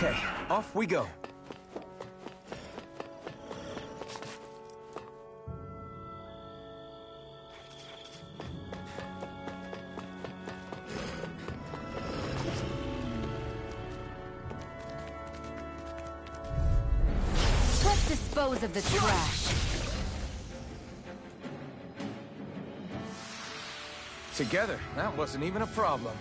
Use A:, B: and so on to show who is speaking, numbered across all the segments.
A: Okay, off we go.
B: Let's dispose of the trash.
A: Together, that wasn't even a problem.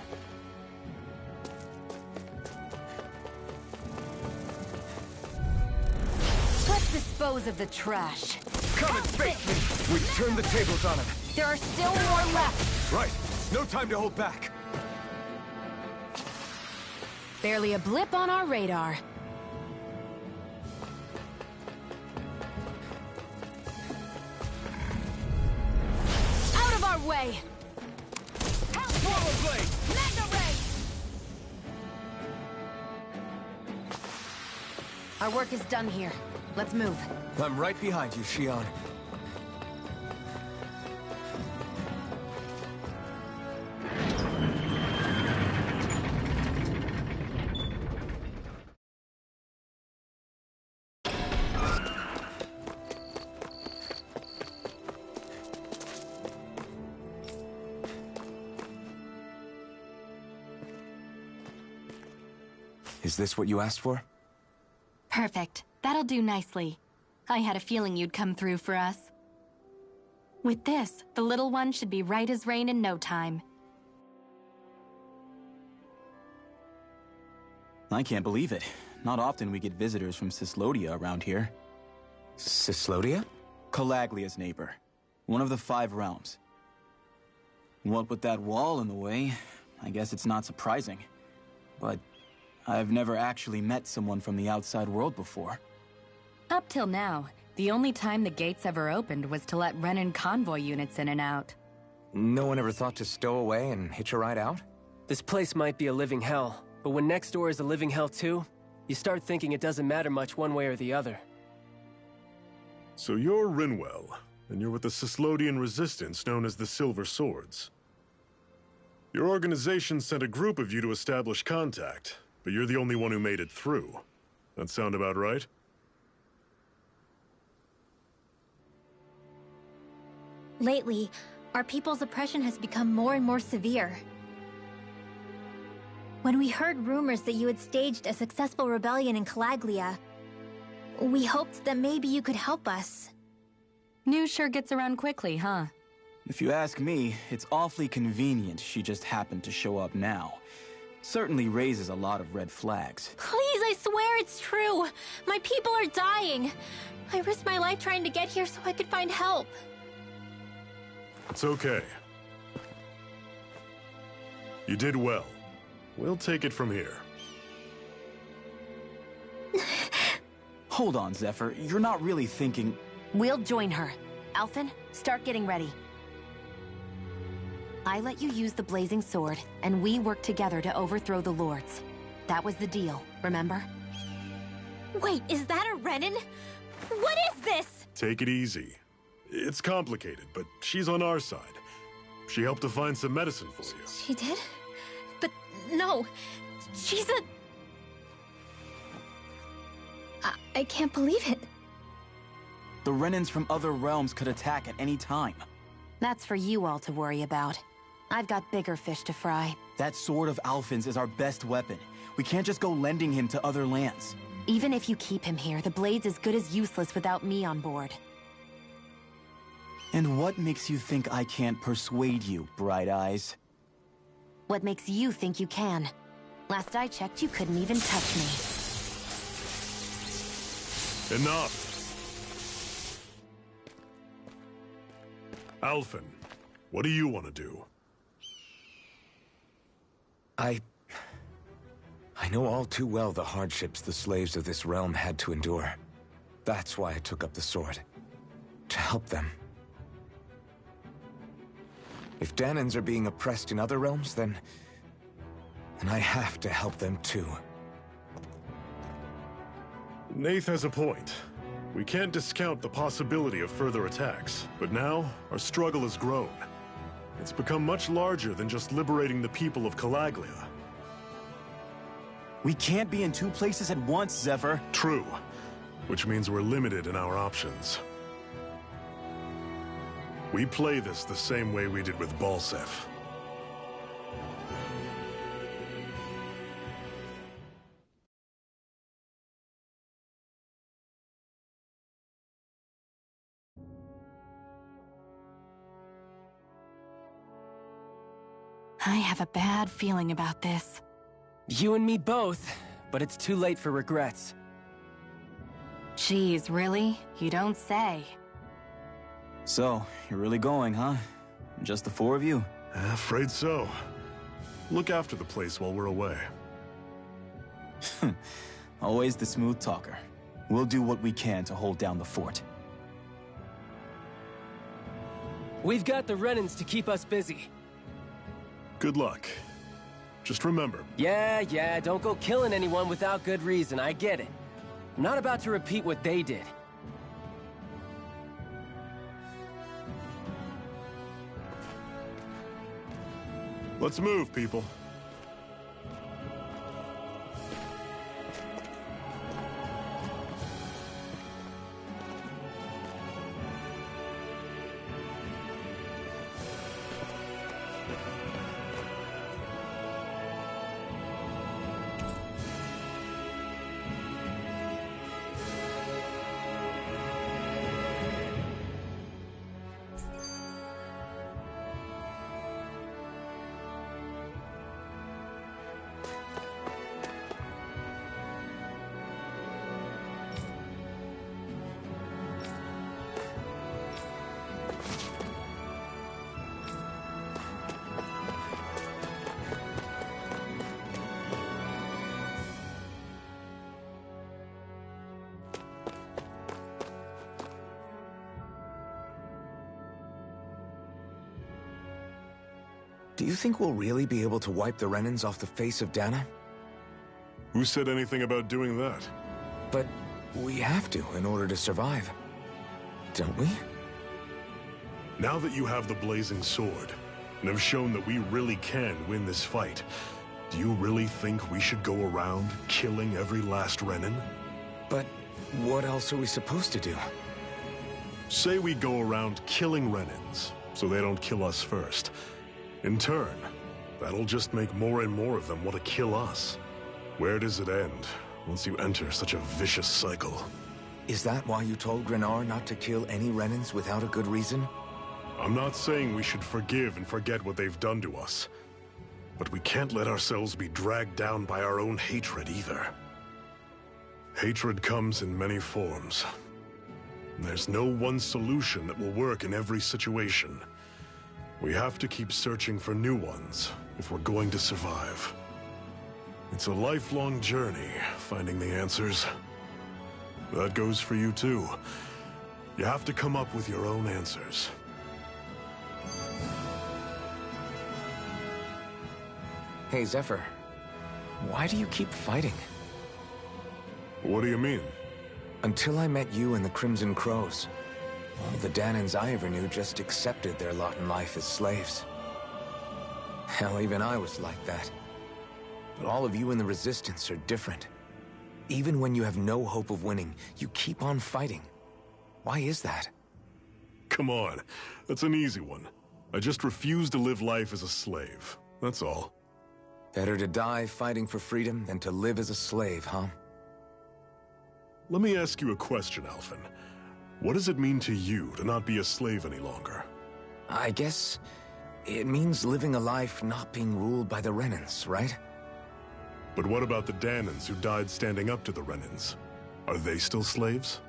B: Let's dispose of the trash.
A: Come and face me! We've turned the tables on him.
B: There are still more left.
A: Right. No time to hold back.
B: Barely a blip on our radar. Out of our way!
A: Swallow blade!
B: Mega ray! Our work is done here. Let's move.
A: I'm right behind you, Shion. Is this what you asked for?
C: Perfect. That'll do nicely. I had a feeling you'd come through for us. With this, the little one should be right as rain in no time.
D: I can't believe it. Not often we get visitors from Cislodia around here.
A: Cislodia?
D: Calaglia's neighbor. One of the 5 realms. What with that wall in the way, I guess it's not surprising. But I've never actually met someone from the outside world before.
C: Up till now, the only time the gates ever opened was to let Renan convoy units in and out.
A: No one ever thought to stow away and hitch a ride out?
E: This place might be a living hell, but when next door is a living hell too, you start thinking it doesn't matter much one way or the other.
F: So you're Rinwell, and you're with the Cislodian resistance known as the Silver Swords. Your organization sent a group of you to establish contact, but you're the only one who made it through. That sound about right?
G: Lately, our people's oppression has become more and more severe. When we heard rumors that you had staged a successful rebellion in Calaglia, we hoped that maybe you could help us.
C: News sure gets around quickly, huh?
D: If you ask me, it's awfully convenient she just happened to show up now. Certainly raises a lot of red flags.
G: Please, I swear it's true! My people are dying! I risked my life trying to get here so I could find help.
F: It's okay. You did well. We'll take it from here.
D: Hold on, Zephyr. You're not really thinking...
B: We'll join her. Alphen, start getting ready. I let you use the blazing sword, and we worked together to overthrow the lords. That was the deal, remember?
G: Wait, is that a Renan? What is this?
F: Take it easy. It's complicated, but she's on our side. She helped to find some medicine for you.
G: She did? But no, she's a... I can't believe it.
D: The Renans from other realms could attack at any time.
B: That's for you all to worry about. I've got bigger fish to fry.
D: That sword of Alphen's is our best weapon. We can't just go lending him to other lands.
B: Even if you keep him here, the blade's as good as useless without me on board.
D: And what makes you think I can't persuade you, Bright Eyes?
B: What makes you think you can? Last I checked, you couldn't even touch me.
F: Enough! Alphen, what do you want to do?
A: I know all too well the hardships the slaves of this realm had to endure. That's why I took up the sword. To help them. If Danans are being oppressed in other realms, then I have to help them too.
F: Nath has a point. We can't discount the possibility of further attacks, but now our struggle has grown. It's become much larger than just liberating the people of Calaglia.
D: We can't be in two places at once, Zephyr.
F: True. Which means we're limited in our options. We play this the same way we did with Balsef.
C: I have a bad feeling about this.
E: You and me both, but it's too late for regrets.
C: Geez, really? You don't say.
D: So, you're really going, huh? Just the four of you?
F: Afraid so. Look after the place while we're away.
D: Always the smooth talker. We'll do what we can to hold down the fort.
E: We've got the Renans to keep us busy.
F: Good luck. Just remember.
E: Yeah, don't go killing anyone without good reason, I get it. I'm not about to repeat what they did.
F: Let's move, people.
A: Do you think we'll really be able to wipe the Renans off the face of Dana?
F: Who said anything about doing that?
A: But we have to in order to survive. Don't we?
F: Now that you have the blazing sword, and have shown that we really can win this fight, do you really think we should go around killing every last Renan?
A: But what else are we supposed to do?
F: Say we go around killing Renans, so they don't kill us first. In turn, that'll just make more and more of them want to kill us. Where does it end, once you enter such a vicious cycle?
A: Is that why you told Grenar not to kill any Renans without a good reason?
F: I'm not saying we should forgive and forget what they've done to us. But we can't let ourselves be dragged down by our own hatred either. Hatred comes in many forms. There's no one solution that will work in every situation. We have to keep searching for new ones if we're going to survive. It's a lifelong journey, finding the answers. That goes for you too. You have to come up with your own answers.
A: Hey, Zephyr. Why do you keep fighting?
F: What do you mean?
A: Until I met you and the Crimson Crows, all the Danans I ever knew just accepted their lot in life as slaves. Hell, even I was like that. But all of you in the Resistance are different. Even when you have no hope of winning, you keep on fighting. Why is that?
F: Come on, that's an easy one. I just refuse to live life as a slave, that's all.
A: Better to die fighting for freedom than to live as a slave, huh?
F: Let me ask you a question, Alphen. What does it mean to you to not be a slave any longer?
A: I guess it means living a life not being ruled by the Renans, right?
F: But what about the Danans who died standing up to the Renans? Are they still slaves?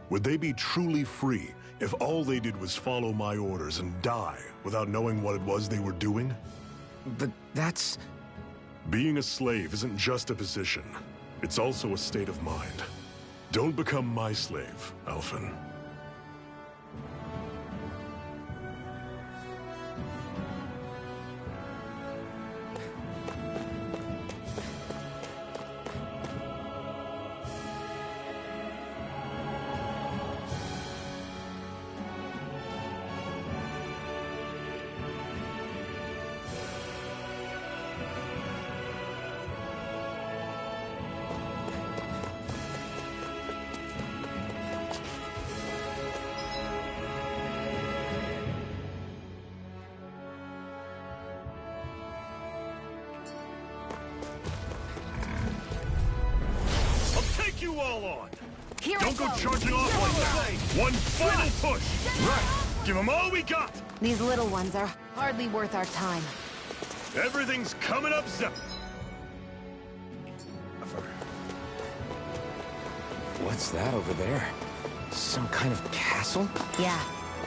F: Would they be truly free if all they did was follow my orders and die without knowing what it was they were doing?
A: But that's...
F: Being a slave isn't just a position. It's also a state of mind. Don't become my slave, Alphen. all on.
B: Here
F: Don't go charging off like that. One final push. Right. Give them all we got.
B: These little ones are hardly worth our time.
F: Everything's coming up zip.
A: What's that over there? Some kind of castle?
B: Yeah,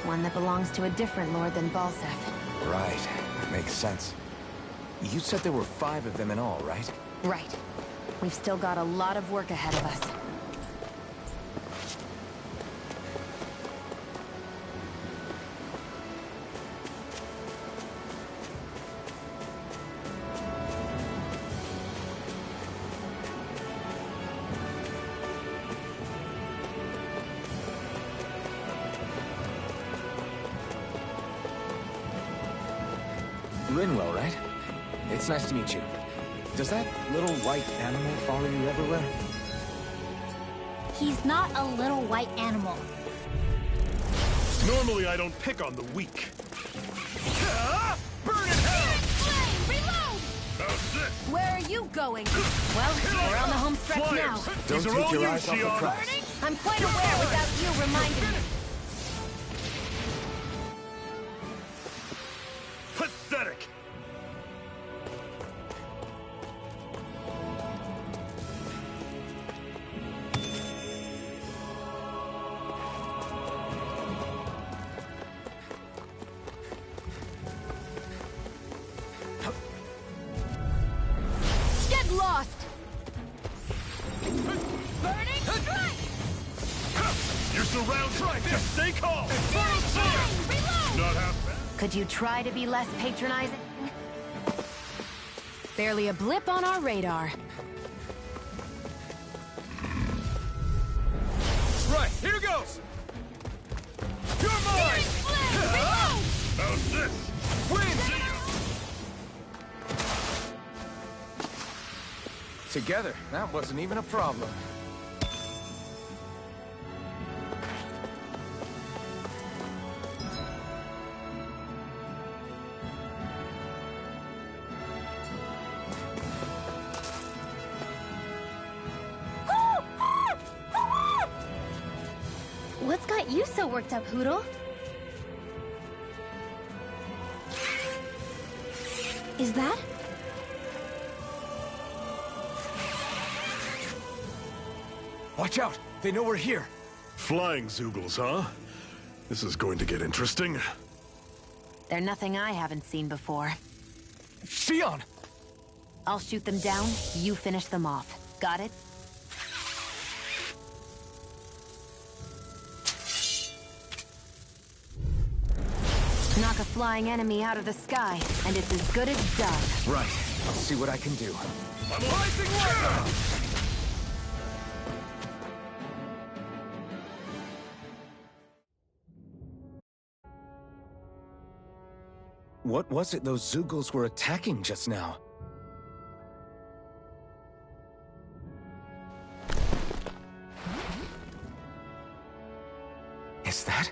B: one that belongs to a different lord than Balseth.
A: Right, that makes sense. You said there were 5 of them in all, right?
B: Right. We've still got a lot of work ahead of us.
A: Rinwell, right? It's nice to meet you. Does that little white animal follow you everywhere?
G: He's not a little white animal.
F: Normally I don't pick on the weak. Burn in hell!
C: Reload!
F: How's this?
B: Where are you going? Well, we're on the home stretch now.
A: Don't
F: These are
A: take
F: all
A: your
F: you,
A: eyes off the
F: Shion.
A: prize.
B: I'm quite aware without you reminding me.
F: Pathetic!
B: Get lost!
C: Burning strike!
F: You're surrounded! Just stay calm!
C: Reload!
F: Not half bad.
B: Could you try to be less patronizing? Barely a blip on our radar.
F: Right, here goes! You're mine!
C: Reload!
F: How's this? Win!
A: Together, that wasn't even a problem.
G: What's got you so worked up, Hootle? Is that?
A: Watch out! They know we're here!
F: Flying Zoogles, huh? This is going to get interesting.
B: They're nothing I haven't seen before.
A: Shion!
B: I'll shoot them down, you finish them off. Got it? Knock a flying enemy out of the sky, and it's as good as done.
A: Right. I'll see what I can do.
F: I'm rising weapon!
A: What was it those Zoogles were attacking just now? Is that?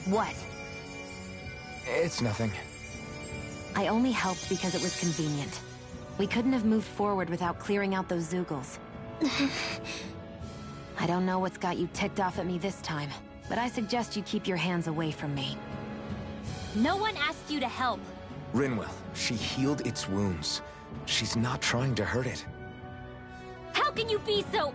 B: What?
A: It's nothing.
B: I only helped because it was convenient. We couldn't have moved forward without clearing out those Zoogles. I don't know what's got you ticked off at me this time, but I suggest you keep your hands away from me.
G: No one asked you to help.
A: Rinwell, she healed its wounds. She's not trying to hurt it.
G: How can you be so...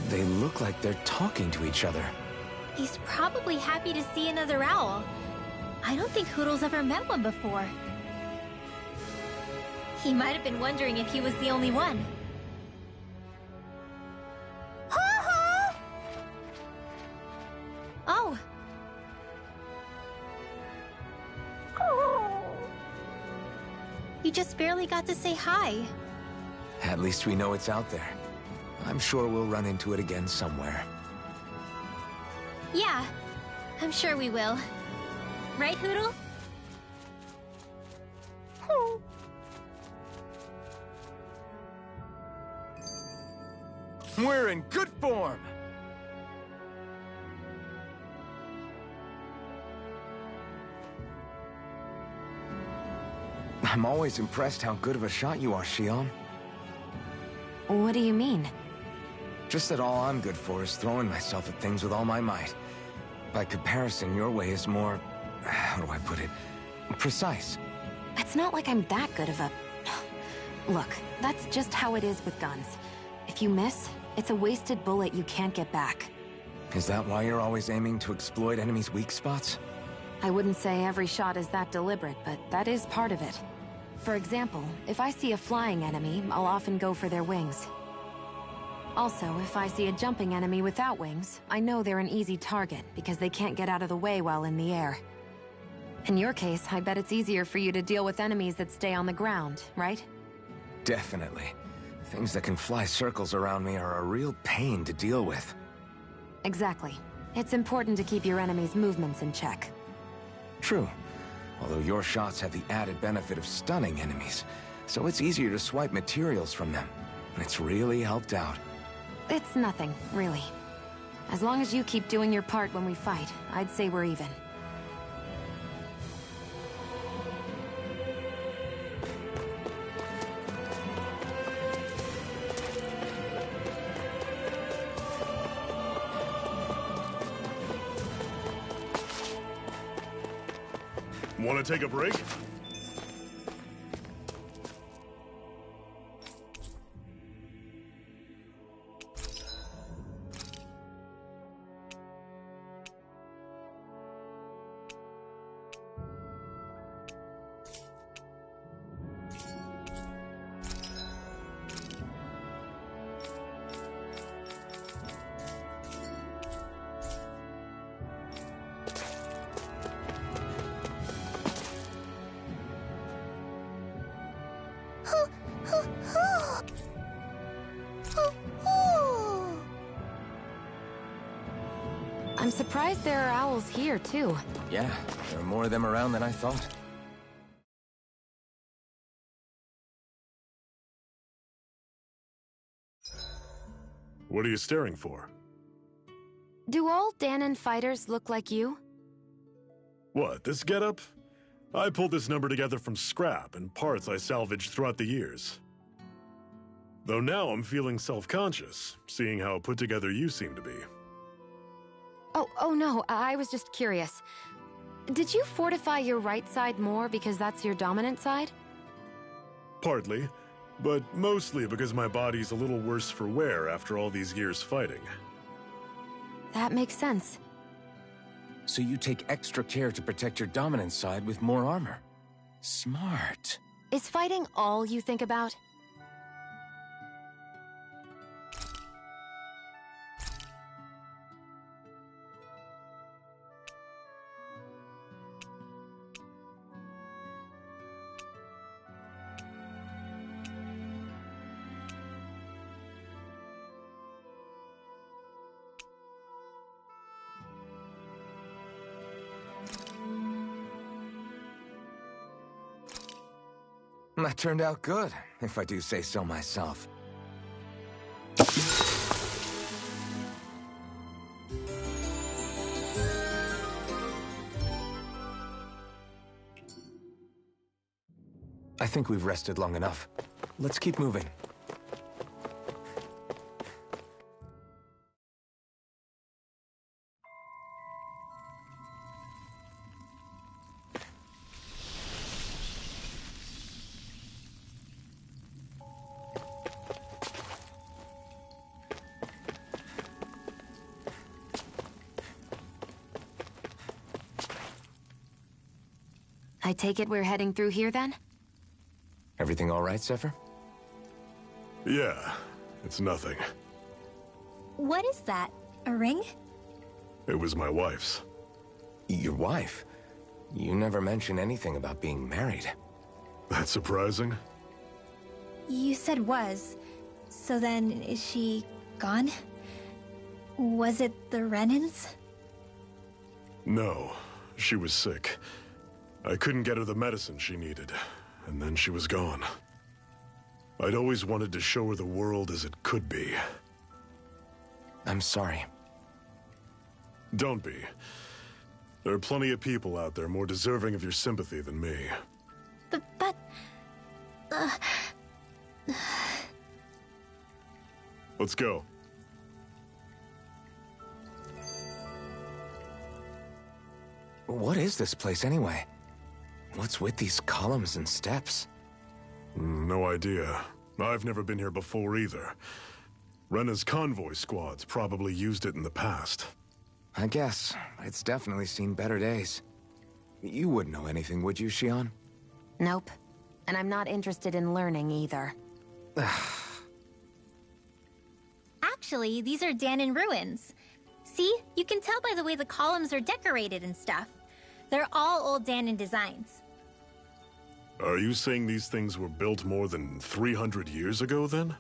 A: They look like they're talking to each other.
G: He's probably happy to see another owl. I don't think Hootle's ever met one before. He might have been wondering if he was the only one. Oh. You just barely got to say hi.
A: At least we know it's out there. I'm sure we'll run into it again somewhere.
G: Yeah, I'm sure we will. Right, Hootle?
A: We're in good form! I'm always impressed how good of a shot you are, Xion.
B: What do you mean?
A: Just that all I'm good for is throwing myself at things with all my might. By comparison, your way is more... how do I put it? Precise.
B: It's not like I'm that good of a... Look, that's just how it is with guns. If you miss, it's a wasted bullet you can't get back.
A: Is that why you're always aiming to exploit enemies' weak spots?
B: I wouldn't say every shot is that deliberate, but that is part of it. For example, if I see a flying enemy, I'll often go for their wings. Also, if I see a jumping enemy without wings, I know they're an easy target because they can't get out of the way while in the air. In your case, I bet it's easier for you to deal with enemies that stay on the ground, right?
A: Definitely. Things that can fly circles around me are a real pain to deal with.
B: Exactly. It's important to keep your enemy's movements in check.
A: True. Although your shots have the added benefit of stunning enemies, so it's easier to swipe materials from them. It's really helped out.
B: It's nothing, really. As long as you keep doing your part when we fight, I'd say we're even.
F: Want to take a break?
B: I'm surprised there are owls here, too.
A: Yeah, there are more of them around than I thought.
F: What are you staring for?
B: Do all Danon fighters look like you?
F: What, this getup? I pulled this number together from scrap and parts I salvaged throughout the years. Though now I'm feeling self-conscious, seeing how put together you seem to be.
B: Oh no, I was just curious. Did you fortify your right side more because that's your dominant side?
F: Partly, but mostly because my body's a little worse for wear after all these years fighting.
B: That makes sense.
A: So you take extra care to protect your dominant side with more armor. Smart.
B: Is fighting all you think about?
A: That turned out good, if I do say so myself. I think we've rested long enough. Let's keep moving.
B: I take it we're heading through here, then?
A: Everything all right, Zephyr?
F: Yeah, it's nothing.
G: What is that? A ring?
F: It was my wife's.
A: Your wife? You never mentioned anything about being married.
F: That's surprising?
G: You said was. So then, is she gone? Was it the Renans?
F: No, she was sick. I couldn't get her the medicine she needed, and then she was gone. I'd always wanted to show her the world as it could be.
A: I'm sorry.
F: Don't be. There are plenty of people out there more deserving of your sympathy than me.
G: But...
F: Let's go.
A: What is this place anyway? What's with these columns and steps?
F: No idea. I've never been here before either. Rena's convoy squads probably used it in the past.
A: I guess. It's definitely seen better days. You wouldn't know anything, would you, Xion?
B: Nope. And I'm not interested in learning either.
G: Actually, these are Danon ruins. See? You can tell by the way the columns are decorated and stuff. They're all old Danon designs.
F: Are you saying these things were built more than 300 years ago, then?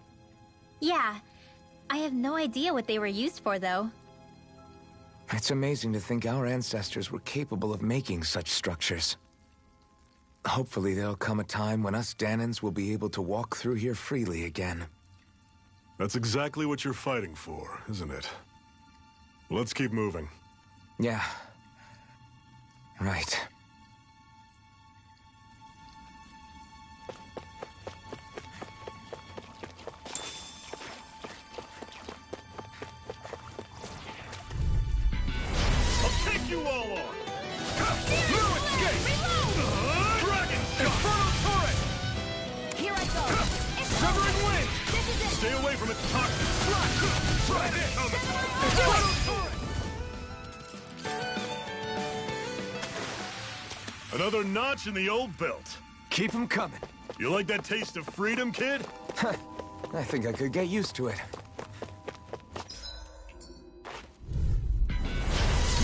G: Yeah. I have no idea what they were used for, though.
A: It's amazing to think our ancestors were capable of making such structures. Hopefully there'll come a time when us Danons will be able to walk through here freely again.
F: That's exactly what you're fighting for, isn't it? Let's keep moving.
A: Yeah. Right.
F: You all on!
H: No escape! Dragon Infernal Turret!
B: Here I go!
H: Severing Wind!
B: This is it!
F: Stay away from its toxin!
H: Try this! Infernal Turret!
F: Another notch in the old belt.
A: Keep 'em coming.
F: You like that taste of freedom, kid?
A: I think I could get used to it.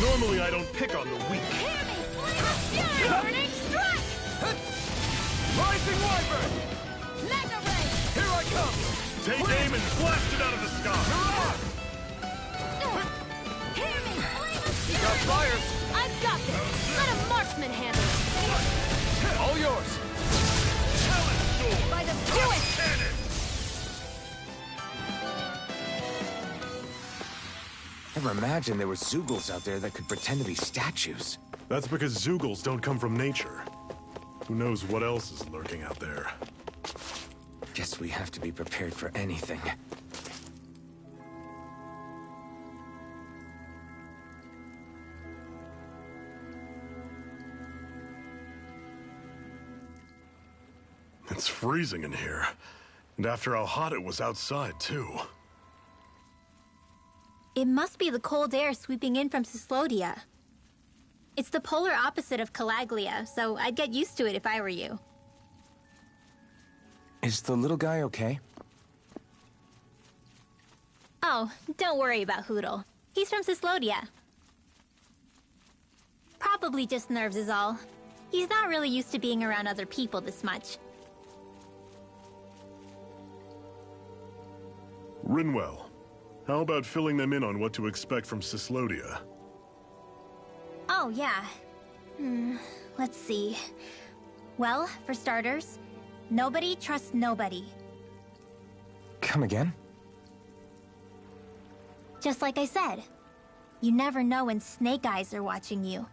F: Normally I don't pick on the weak.
B: Burning strike!
H: Rising Wyvern!
B: Mega ray!
H: Here I come!
F: Take aim and blast it out of the sky!
B: Hear me!
H: You got fires!
B: I've got this! Let a marksman handle it!
H: All yours!
F: Talon Storm!
B: By the do it!
F: Cannon!
A: Never imagined there were Zeugles out there that could pretend to be statues.
F: That's because Zeugles don't come from nature. Who knows what else is lurking out there?
A: Guess we have to be prepared for anything.
F: It's freezing in here. And after how hot it was outside, too.
G: It must be the cold air sweeping in from Cyslodia. It's the polar opposite of Calaglia, so I'd get used to it if I were you.
A: Is the little guy okay?
G: Oh, don't worry about Hootle. He's from Cyslodia. Probably just nerves is all. He's not really used to being around other people this much.
F: Rinwell, how about filling them in on what to expect from Cyslodia?
G: Oh, yeah. Let's see. Well, for starters, nobody trusts nobody.
A: Come again?
G: Just like I said. You never know when Snake Eyes are watching you.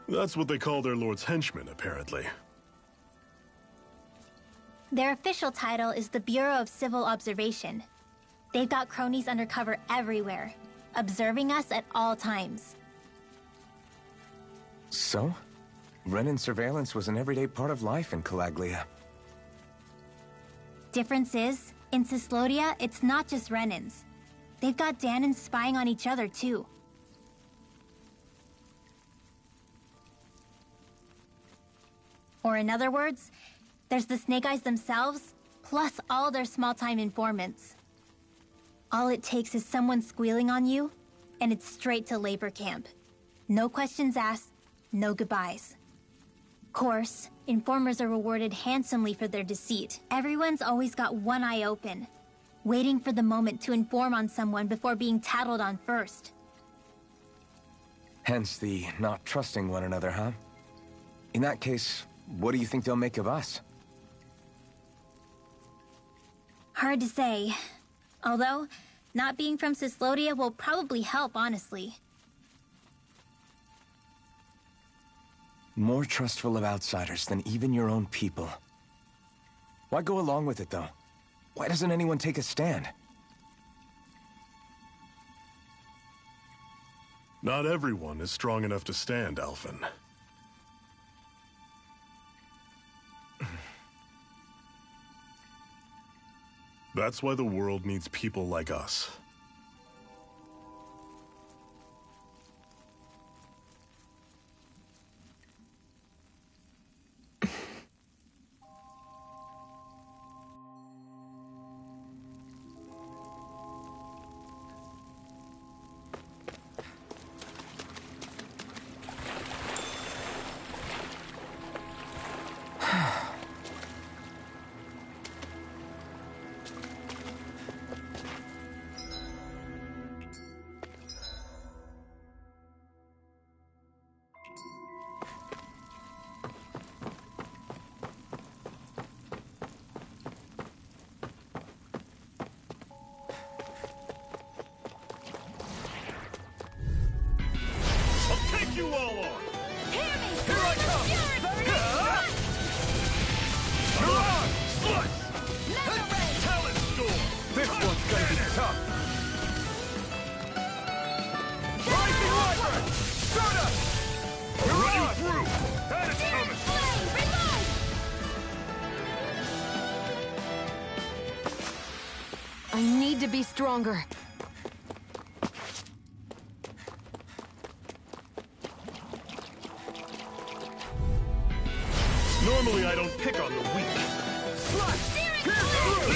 F: That's what they call their lord's henchmen, apparently.
G: Their official title is the Bureau of Civil Observation. They've got cronies undercover everywhere, observing us at all times.
A: So? Renan surveillance was an everyday part of life in Calaglia.
G: Difference is, in Cyslodia, it's not just Renans. They've got Danons spying on each other, too. Or in other words, there's the Snake Eyes themselves, plus all their small-time informants. All it takes is someone squealing on you, and it's straight to labor camp. No questions asked, no goodbyes. Course, informers are rewarded handsomely for their deceit. Everyone's always got one eye open, waiting for the moment to inform on someone before being tattled on first.
A: Hence the not trusting one another, huh? In that case, what do you think they'll make of us?
G: Hard to say. Although, not being from Cyslodia will probably help, honestly.
A: More trustful of outsiders than even your own people. Why go along with it, though? Why doesn't anyone take a stand?
F: Not everyone is strong enough to stand, Alphen. That's why the world needs people like us.
H: You all on!
C: Hear me!
H: Here I come! You're on! Slice! Talent storm! This one's gonna be tough! Rising Wyvern! Start up! You're run you through! That is coming!
B: I need to be stronger.
F: Normally, I don't pick on the weak.
H: Slice! Here's through!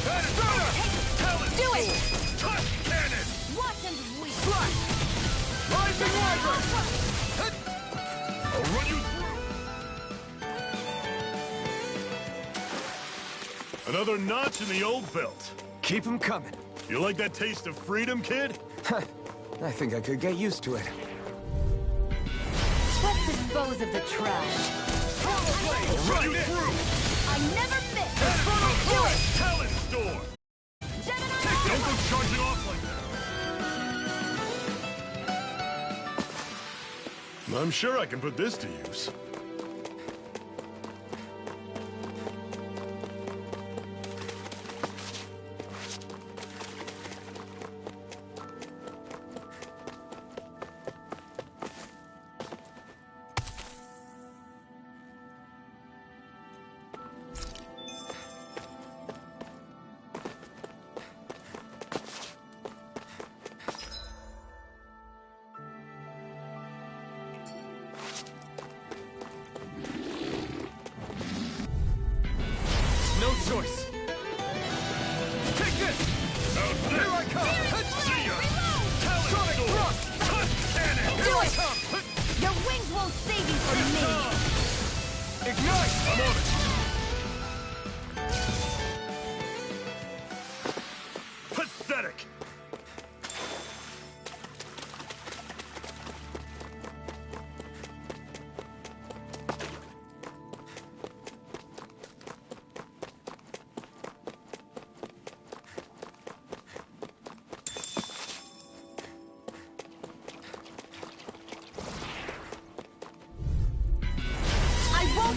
H: That is coming! Talent
B: Do it!
H: storm! Touch cannon!
B: Watch and weep.
H: Slice! Rising Wyvern! I'll run you through!
F: Another notch in the old belt.
A: Keep 'em coming.
F: You like that taste of freedom, kid?
A: I think I could get used to it.
B: Let's dispose of the trash.
H: I'll run you through!
B: I never miss.
H: Do it! Talent storm! Don't go charging off like that!
F: I'm sure I can put this to use.
H: No choice! Take this! Out there! Here I come! See ya! Talent storm! Touch cannon! Here I come!
B: Your wings won't save you from me.
H: Ignite! I'm on it! Pathetic!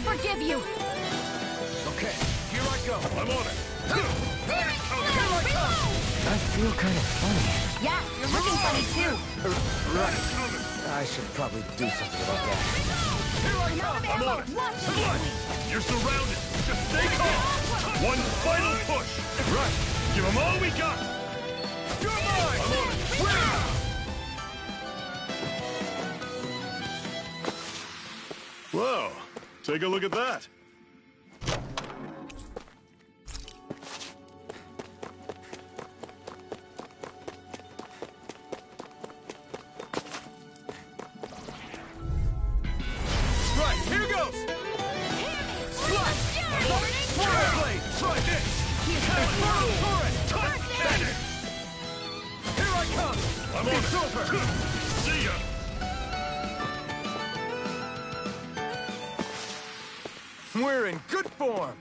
B: Forgive you.
H: Okay, here I go. I'm on it. Here I come.
A: I feel kind of funny.
B: Yeah, you're looking funny too.
A: Right. I should probably do something about that.
H: Here I come. I'm on it. Slice. You're surrounded. Just stay calm. One final push. Right. Give them all we got. You're mine. I'm on it.
F: Whoa, take a look at that.
H: Right, here goes. Slice. I'm on it. Fire blade. Try this. Infernal torrent. Touch cannon. Here I come. I'm on it. Over. See ya.
A: We're in good form.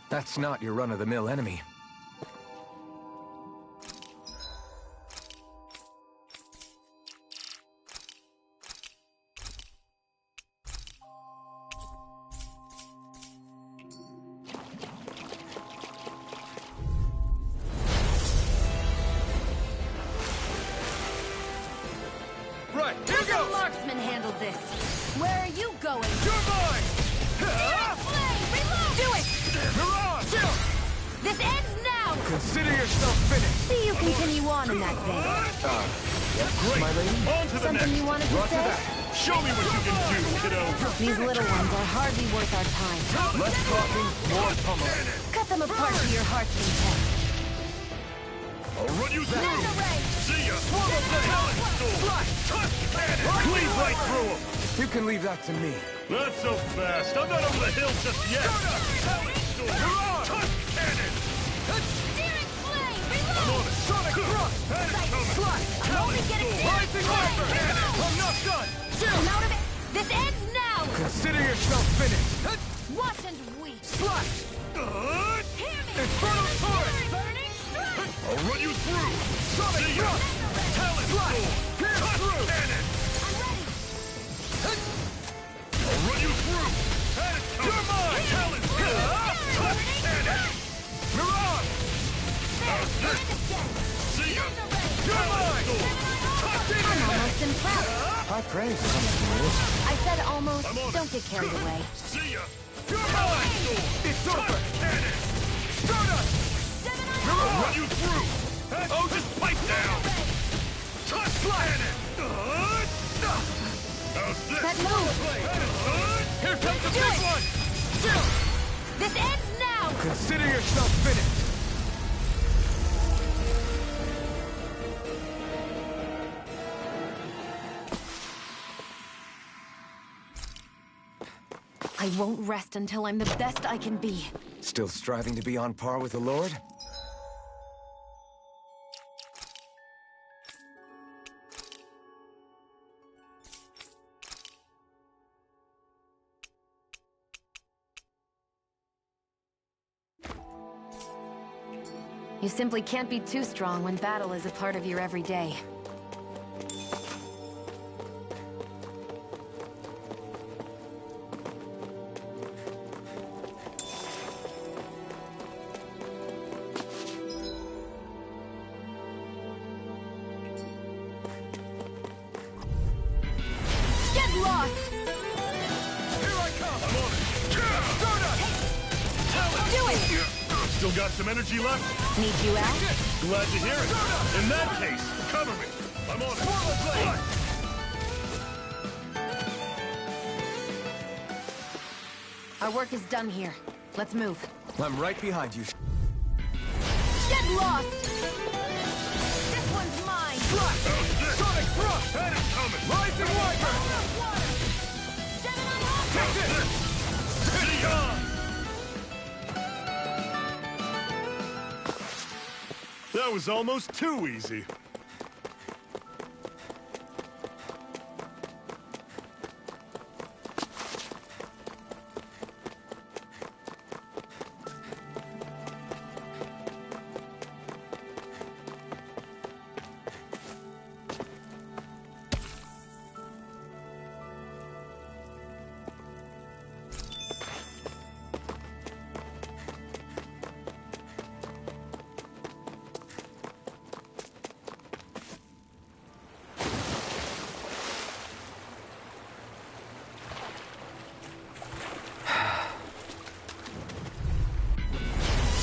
A: That's not your run-of-the-mill enemy.
H: Right, here
B: Let the
H: goes!
B: marksman handle this. Where are you going?
H: You're mine!
B: Flame, reload! Do it!
H: Mirage! Chill!
B: This ends now!
H: Consider yourself finished!
B: See you continue on in that vein.
H: Great!
A: My lady?
H: On to the
B: Something
H: next!
B: you wanted to
H: Roger
B: say?
H: that! Show me what you can do, kiddo!
B: These little ones are hardly worth our time.
H: Less talking, more pummeling.
B: Cut them apart to your heart's content.
F: I'll run you through! See ya!
H: Swallow blade! Cleave right through him!
A: You can leave that to me.
F: Not so fast! I'm not over the hill just yet!
H: Mirage!
F: Cannon!
B: Steering flame,
F: I'm
B: reload!
F: on it!
H: Sonic thrust!
B: Slash! Only get it
H: Rising Viper! I'm not done!
B: I'm out of it! This ends now!
H: Consider yourself finished!
B: Watch and weep!
H: Slash!
B: Hear me!
H: Infernal Torrent!
B: Burning strike!
F: I'll run you through!
H: Sonic
F: See ya!
H: thrust!
F: Talon
H: Slash!
F: Storm!
H: Pierce through!
F: Cannon!
B: I'm ready!
F: I'll run you through!
H: You're mine!
F: Talon Storm! Cannon!
H: Mirage!
F: See ya!
H: You're mine!
B: I'm almost impressed.
A: High praise comes from you.
B: I said almost.
F: I'm on it.
B: Don't get carried away.
F: See ya!
H: You're mine! It's over!
F: Cannon!
H: Stardust!
F: I'll run you through!
H: Oh, just
F: Pipe down! Touch cannon! How's this?
B: That move!
H: Here comes the big one! Still!
B: This ends now!
H: Consider yourself finished!
B: I won't rest until I'm the best I can be.
A: Still striving to be on par with the Lord?
B: You simply can't be too strong when battle is a part of your everyday. Get lost!
H: Here I come!
F: I'm on it!
H: Stardust!
B: Do it!
F: Still got some energy left?
B: Need you out?
F: Glad to hear it. In that case, cover me. I'm on it.
H: Swallow blade!
B: Our work is done here. Let's move.
A: I'm right behind you.
B: Get lost! This one's mine!
H: Slash! Sonic thrust!
F: Cannon coming!
H: Rising Viper! Take this!
F: See ya! That was almost too easy.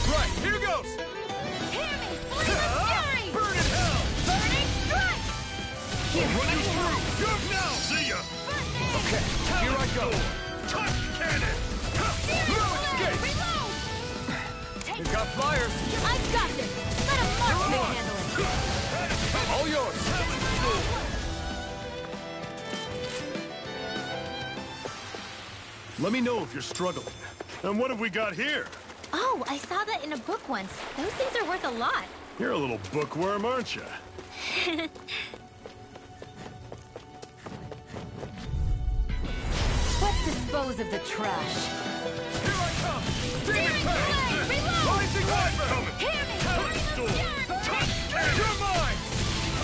H: Right, here goes!
B: Hear me! Flame of fury!
H: Burn in hell!
B: Burning strike! Here,
F: Run you through! Good now! See ya!
H: Okay, here I go!
F: Touch cannon!
H: No escape!
B: Reload!
H: We've got flyers!
B: I got this! Let a marksman handle it!
H: All yours!
F: Let me know if you're struggling. And what have we got here?
G: Oh, I saw that in a book once. Those things are worth a lot.
F: You're a little bookworm, aren't you?
G: What's this
B: dispose of the trash.
H: Here I come! Demon Pain! Rising Wyvern! You're mine!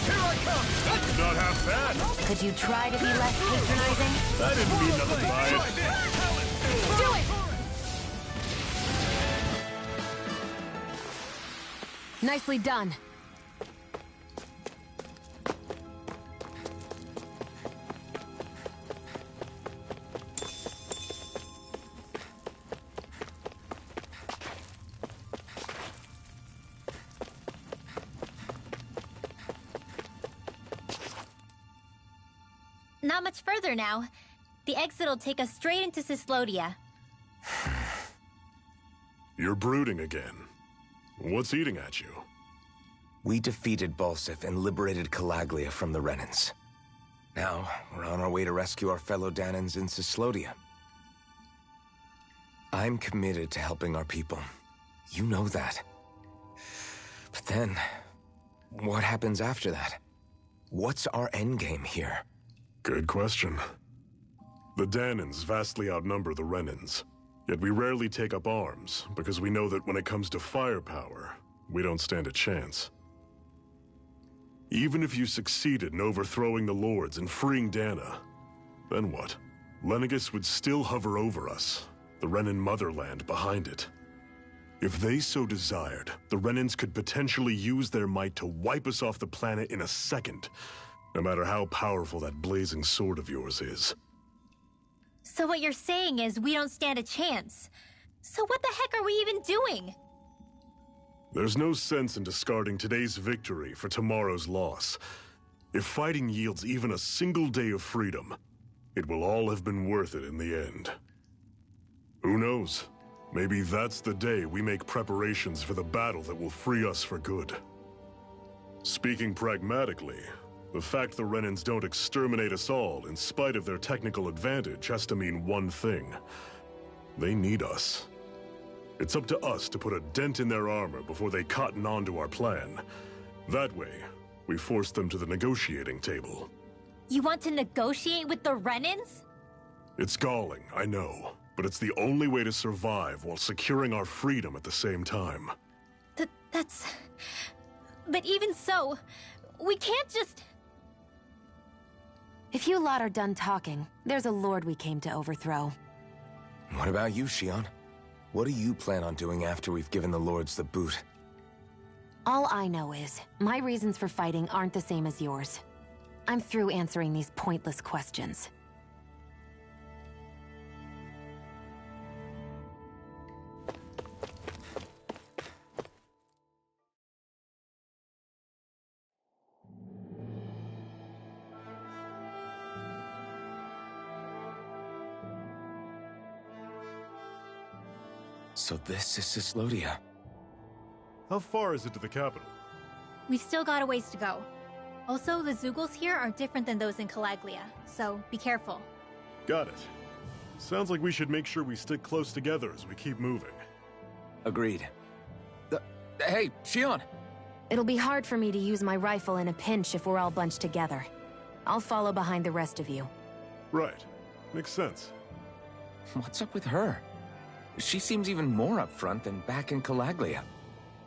H: Here I come!
F: That's not half bad.
B: Could you try to be less patronizing?
F: I didn't mean nothing by
H: Try
F: it.
H: this!
B: Do it! Nicely done.
G: Not much further now. The exit'll take us straight into Cyslodia.
F: You're brooding again. What's eating at you?
A: We defeated Balsif and liberated Calaglia from the Renans. Now, we're on our way to rescue our fellow Danans in Cyslodia. I'm committed to helping our people. You know that. But then, what happens after that? What's our endgame here?
F: Good question. The Danans vastly outnumber the Renans. Yet we rarely take up arms, because we know that when it comes to firepower, we don't stand a chance. Even if you succeeded in overthrowing the Lords and freeing Dana, then what? Lenegis would still hover over us, the Renan motherland behind it. If they so desired, the Renans could potentially use their might to wipe us off the planet in a second, no matter how powerful that blazing sword of yours is.
G: So what you're saying is we don't stand a chance. So what the heck are we even doing?
F: There's no sense in discarding today's victory for tomorrow's loss. If fighting yields even a single day of freedom, it will all have been worth it in the end. Who knows? Maybe that's the day we make preparations for the battle that will free us for good. Speaking pragmatically, the fact the Renans don't exterminate us all in spite of their technical advantage has to mean one thing. They need us. It's up to us to put a dent in their armor before they cotton on to our plan. That way, we force them to the negotiating table.
G: You want to negotiate with the Renans?
F: It's galling, I know, but it's the only way to survive while securing our freedom at the same time.
G: That's... But even so, we can't just...
B: If you lot are done talking, there's a lord we came to overthrow.
A: What about you, Shion? What do you plan on doing after we've given the Lords the boot?
B: All I know is, my reasons for fighting aren't the same as yours. I'm through answering these pointless questions.
A: So this is Cyslodia.
F: How far is it to the capital?
G: We've still got a ways to go. Also, the Zeugles here are different than those in Calaglia, so be careful.
F: Got it. Sounds like we should make sure we stick close together as we keep moving.
A: Agreed. Hey, Shion!
B: It'll be hard for me to use my rifle in a pinch if we're all bunched together. I'll follow behind the rest of you.
F: Right. Makes sense.
A: What's up with her? She seems even more upfront than back in Calaglia.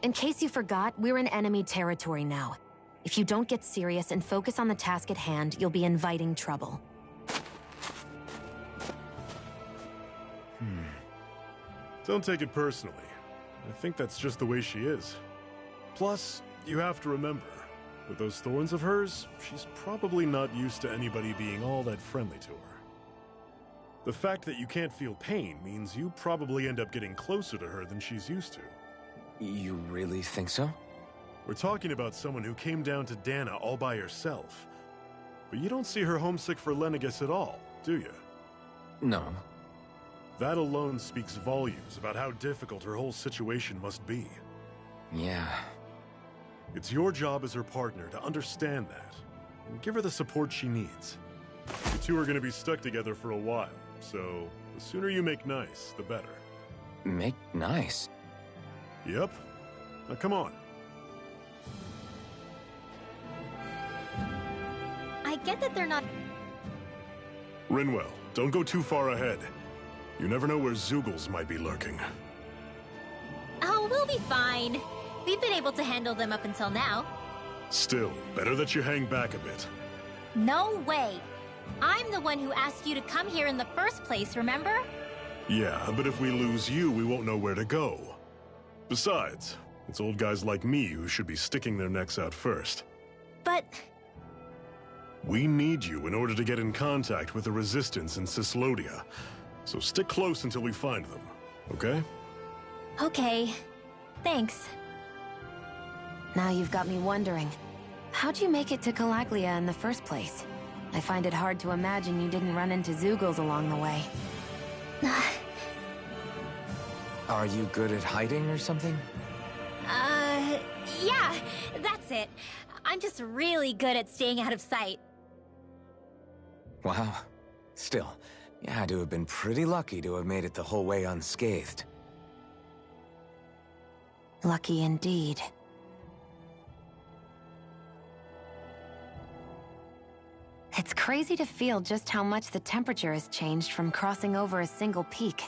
B: In case you forgot, we're in enemy territory now. If you don't get serious and focus on the task at hand, you'll be inviting trouble.
F: Don't take it personally. I think that's just the way she is. Plus, you have to remember, with those thorns of hers, she's probably not used to anybody being all that friendly to her. The fact that you can't feel pain means you probably end up getting closer to her than she's used to.
A: You really think so?
F: We're talking about someone who came down to Dana all by herself. But you don't see her homesick for Lenegis at all, do you?
A: No.
F: That alone speaks volumes about how difficult her whole situation must be.
A: Yeah.
F: It's your job as her partner to understand that, and give her the support she needs. You two are going to be stuck together for a while, so the sooner you make nice, the better.
A: Make nice?
F: Yep. Now come on.
G: I get that they're not...
F: Rinwell, don't go too far ahead. You never know where Zeugles might be lurking.
G: Oh, we'll be fine. We've been able to handle them up until now.
F: Still, better that you hang back a bit.
G: No way. I'm the one who asked you to come here in the first place, remember?
F: Yeah, but if we lose you, we won't know where to go. Besides, it's old guys like me who should be sticking their necks out first.
G: But...
F: We need you in order to get in contact with the Resistance in Cislodia. So stick close until we find them, okay?
G: Okay. Thanks.
B: Now you've got me wondering. How'd you make it to Calaglia in the first place? I find it hard to imagine you didn't run into Zeugles along the way.
A: Are you good at hiding or something?
G: Yeah, that's it. I'm just really good at staying out of sight.
A: Wow. Still, you had to have been pretty lucky to have made it the whole way unscathed.
B: Lucky indeed. It's crazy to feel just how much the temperature has changed from crossing over a single peak.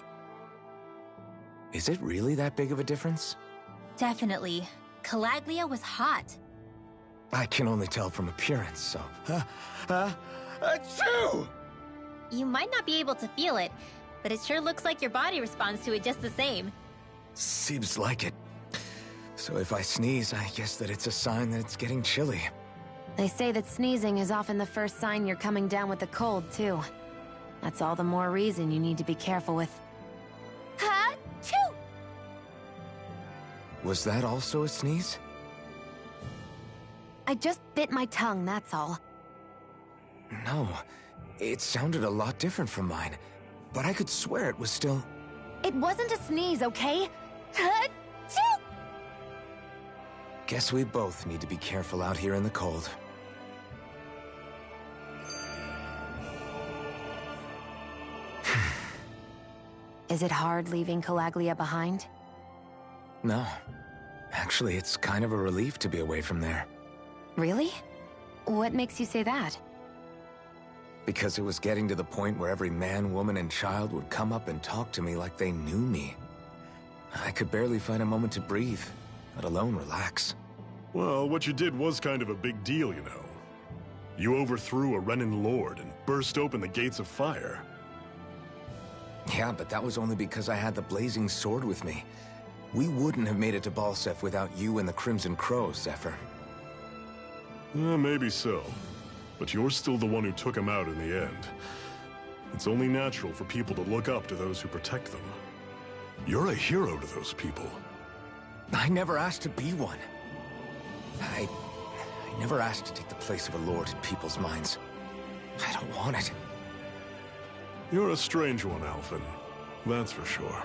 A: Is it really that big of a difference?
G: Definitely. Calaglia was hot.
A: I can only tell from appearance, so... Achoo!
G: You might not be able to feel it, but it sure looks like your body responds to it just the same.
A: Seems like it. So if I sneeze, I guess that it's a sign that it's getting chilly.
B: They say that sneezing is often the first sign you're coming down with a cold, too. That's all the more reason you need to be careful with...
G: Ha-choo!
A: Was that also a sneeze?
B: I just bit my tongue, that's all.
A: No, it sounded a lot different from mine, but I could swear it was still...
B: It wasn't a sneeze, okay? Ha-choo!
A: Guess we both need to be careful out here in the cold.
B: Is it hard leaving Calaglia behind?
A: No. Actually, it's kind of a relief to be away from there.
B: Really? What makes you say that?
A: Because it was getting to the point where every man, woman, and child would come up and talk to me like they knew me. I could barely find a moment to breathe, let alone relax.
F: Well, what you did was kind of a big deal, you know. You overthrew a Renin lord and burst open the gates of fire.
A: Yeah, but that was only because I had the blazing sword with me. We wouldn't have made it to Balsef without you and the Crimson Crows, Zephyr.
F: Maybe so. But you're still the one who took him out in the end. It's only natural for people to look up to those who protect them. You're a hero to those people.
A: I never asked to be one. I never asked to take the place of a lord in people's minds. I don't want it.
F: You're a strange one, Alphen. That's for sure.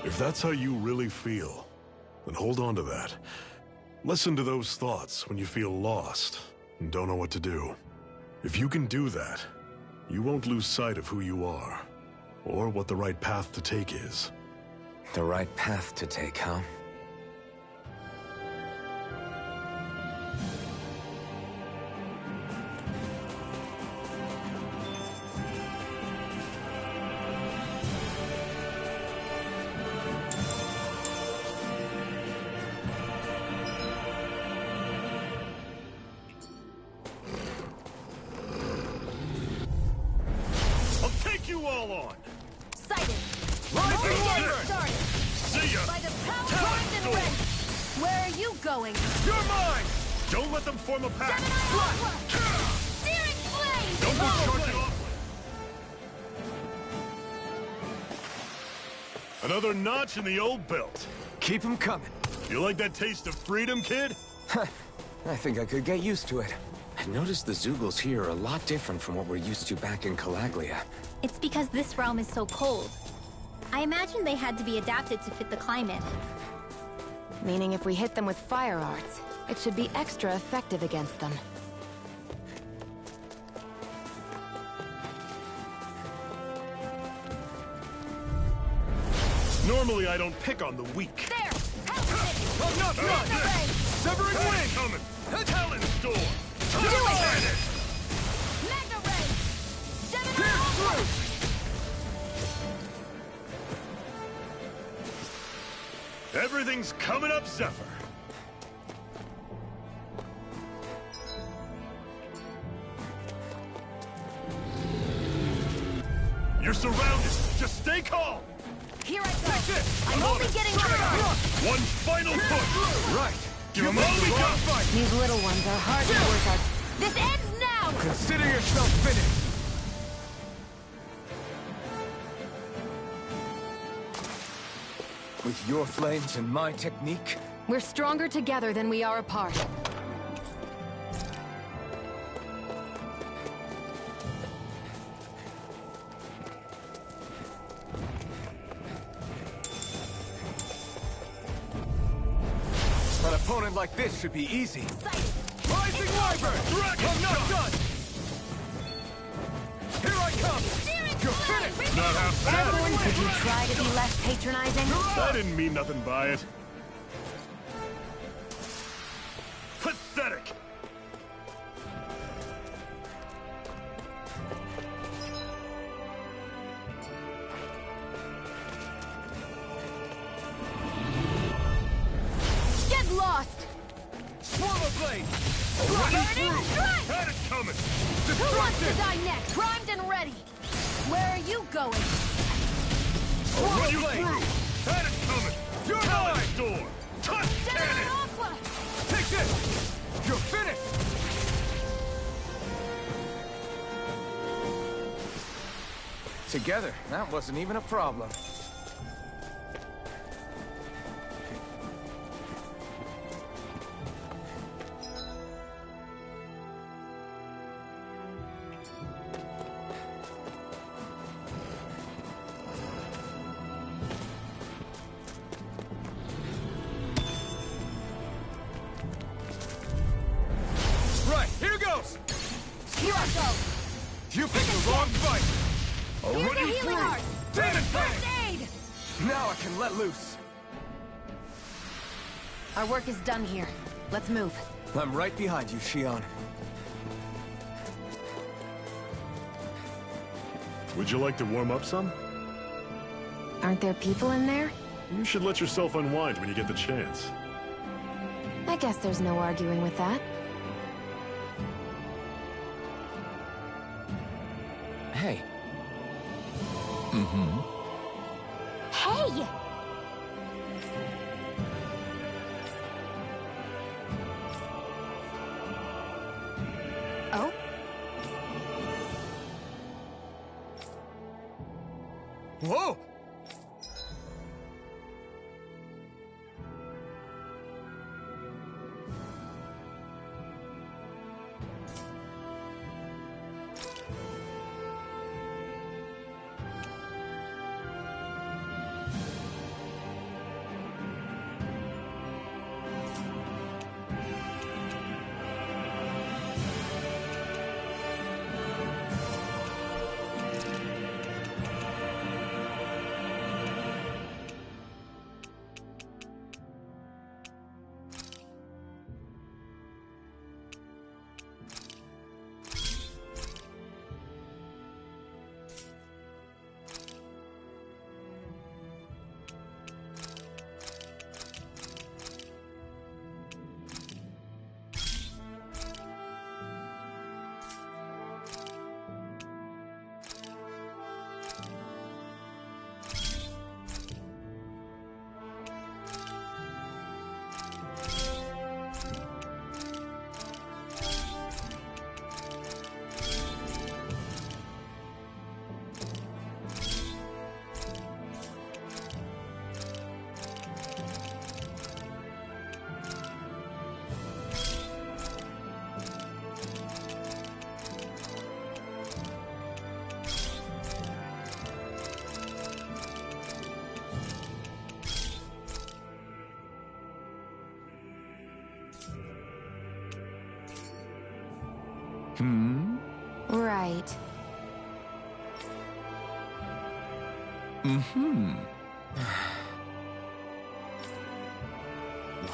F: If that's how you really feel, then hold on to that. Listen to those thoughts when you feel lost and don't know what to do. If you can do that, you won't lose sight of who you are, or what the right path to take is.
A: The right path to take, huh?
F: You all on!
B: Sighted!
F: Right
B: Started!
F: See ya!
B: By the power
F: Talent
B: primed and
F: storm!
B: ready! Where are you going?
F: You're mine! Don't let them form a pack!
B: Searing flame!
F: Don't go charging off! Another notch in the old belt.
A: Keep 'em coming.
F: You like that taste of freedom, kid?
A: I think I could get used to it. I've noticed the Zeugles here are a lot different from what we're used to back in Calaglia.
G: It's because this realm is so cold. I imagine they had to be adapted to fit the climate.
B: Meaning if we hit them with fire arts, it should be extra effective against them.
F: Normally I don't pick on the weak.
B: There!
F: I'm not done! Severing wing! Coming! Talent storm!
B: Do it! Mega Ray! Gemini!
F: Everything's coming up, Zephyr. You're surrounded. Just stay calm.
B: Here I go.
F: I'm
B: only getting started.
F: One final push.
H: Right.
F: Give them all we got.
B: These little ones are hardly worth our... This ends now!
H: Consider yourself finished.
A: With your flames and my technique,
B: We're stronger together than we are apart.
H: An opponent like this should be easy. Rising Wyvern! I'm not done! Here I come! You're finished!
F: Not half bad.
B: Could you try to be less patronizing?
F: I didn't mean nothing by it. Pathetic.
B: Get lost!
H: Swallow Blade!
B: Burning strike!
F: Had it coming.
B: Who wants to die next? Primed and ready. Where are you going?
F: I'll run you
H: Blade!
F: through. Had it coming.
H: You're
F: Talent
H: mine!
F: door. Touch
B: General
F: cannon.
B: Aqua!
H: Take this! You're finished!
A: together, that wasn't even a problem.
H: Right, here goes!
B: Here I go!
H: You picked the wrong fight!
F: I'll
B: Here's
F: run
B: a
F: you
B: healing
F: through.
B: art!
H: Damn it,
B: First aid!
H: Now I can let loose.
B: Our work is done here. Let's move.
A: I'm right behind you, Shion.
F: Would you like to warm up some?
B: Aren't there people in there?
F: You should let yourself unwind when you get the chance.
B: I guess there's no arguing with that.
A: Hey.
G: Hey!
B: Oh?
H: Whoa!
B: Right.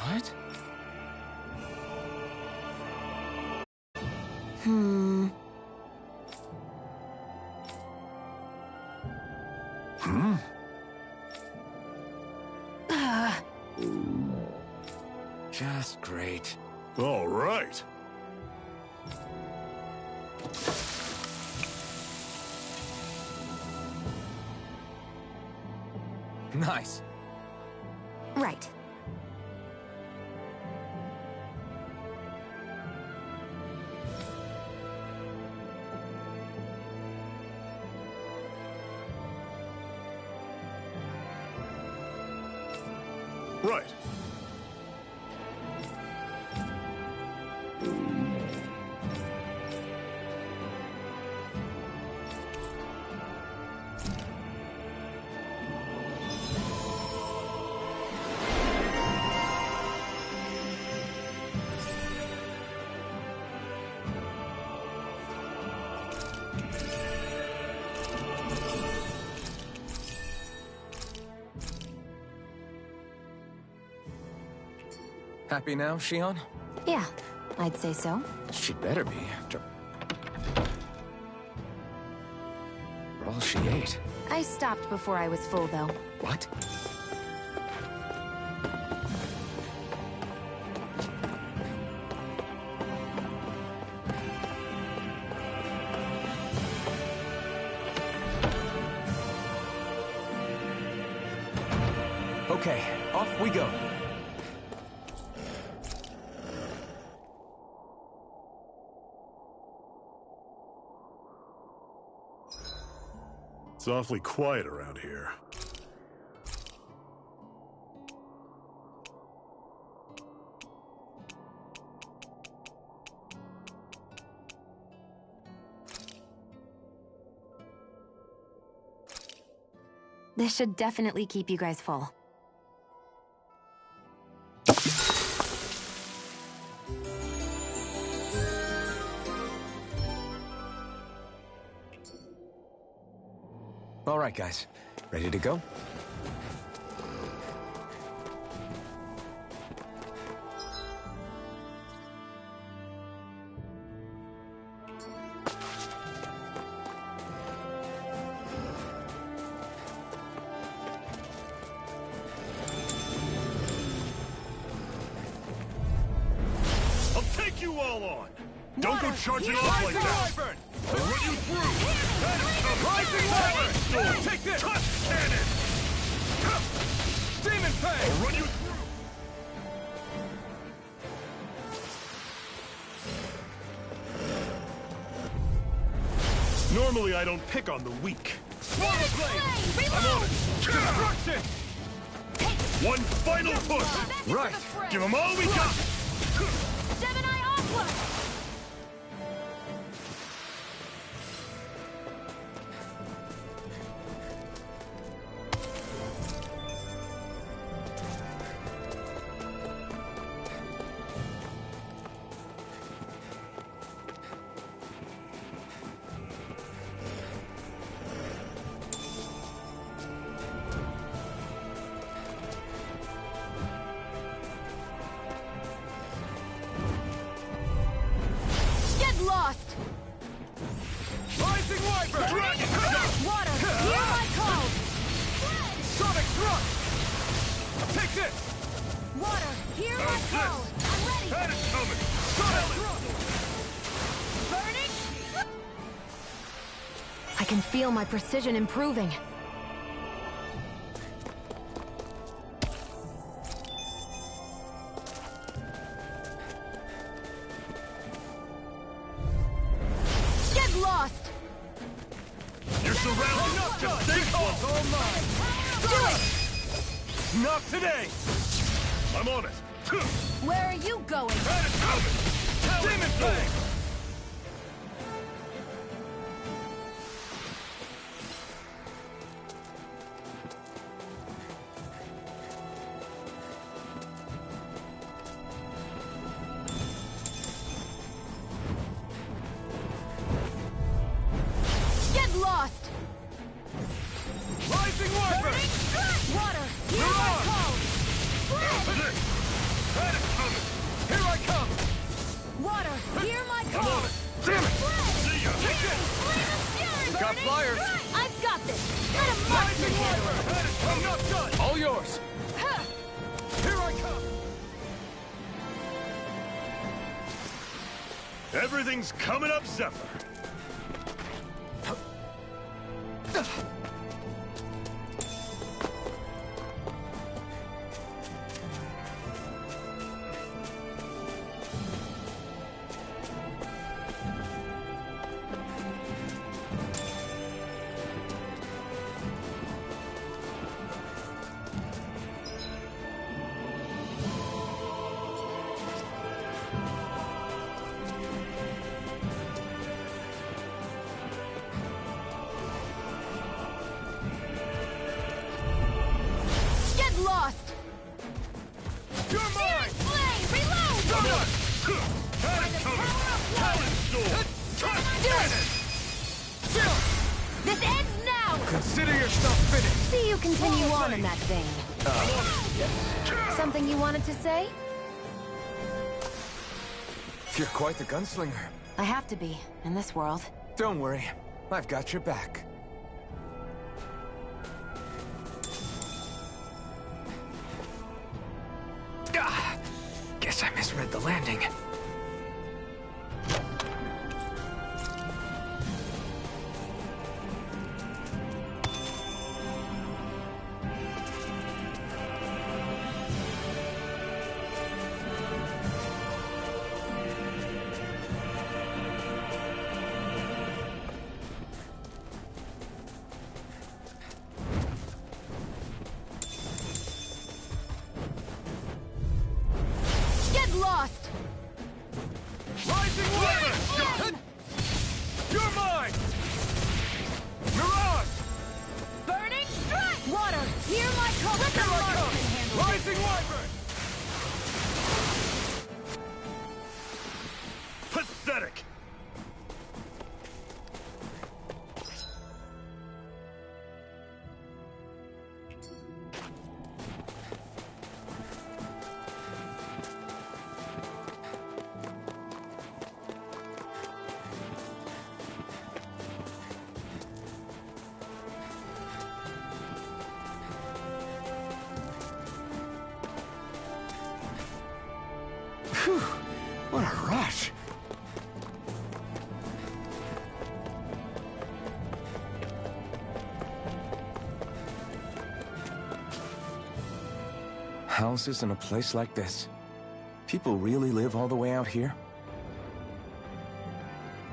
A: What?
F: All right.
A: Nice.
B: Right.
F: Right.
A: Happy now, Shion?
B: Yeah, I'd say so.
A: She better be, after all she ate.
B: I stopped before I was full, though.
A: What? Okay, off we go.
F: It's awfully quiet around here.
B: This should definitely keep you guys full.
A: All right, guys. Ready to go?
F: I'll take you all on! Don't go charging off like that! I'll run you through! That is coming!
H: Rising Wyvern! Take this!
F: Touch cannon!
H: Demon Fang!
F: I'll run you through! Normally I don't pick on the weak.
H: Swallow Blade!
F: I'm on it!
H: Destruction!
F: One final push!
A: Right.
F: Give them all we got!
G: Gemini Aqua!
B: Lost!
H: Rising Wyvern!
F: Dragon!
B: Water, hear my call!
H: Sonic Thrust! Take this!
B: Water, hear my
F: How's
B: call!
F: this?
B: I'm ready!
F: That is coming!
H: Sonic
F: Thrust!
B: Burning! I can feel my precision improving. Get lost!
F: You're surrounded! Just stay calm!
H: all mine!
B: Do it!
H: Not today!
F: I'm on it!
B: Where are you going?
F: That is coming!
H: Demon Fang!
B: Get lost!
H: Rising Wyvern!
B: Water, hear
H: You're
B: my
H: on!
B: call!
F: This! That is coming!
H: Here I come!
B: Water, hear my
F: I'm
B: call!
F: on it! Damn it! See ya!
H: Got flyers!
B: I've got this! Let him march
H: Rising
B: me handle
H: Wyvern!
F: That is
H: I'm not done!
E: All yours.
H: Here I come!
F: Everything's coming up, Zephyr.
H: Consider yourself finished!
B: See you continue on in that vein. Something you wanted to say?
A: You're quite the gunslinger.
B: I have to be, in this world.
A: Don't worry, I've got your back. Guess I misread the landing.
B: Lost!
H: Rising weapon! You're mine! Mirage!
B: Burning strike! Water, hear my call! Let the
H: Here I
B: marksman
H: come!
B: handle
H: Rising wyvern!
F: Pathetic!
A: Phew, what a rush. Houses in a place like this? People really live all the way out here?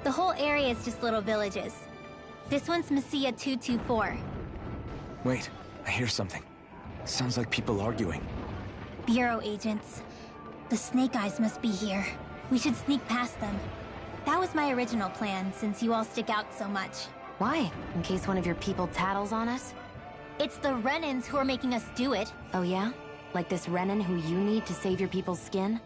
G: The whole area is just little villages. This one's Messiah 224.
A: Wait, I hear something. Sounds like people arguing.
G: Bureau agents. The Snake Eyes must be here. We should sneak past them. That was my original plan, since you all stick out so much.
B: Why? In case one of your people tattles on us?
G: It's the Renans who are making us do it.
B: Oh yeah? Like this Renan who you need to save your people's skin?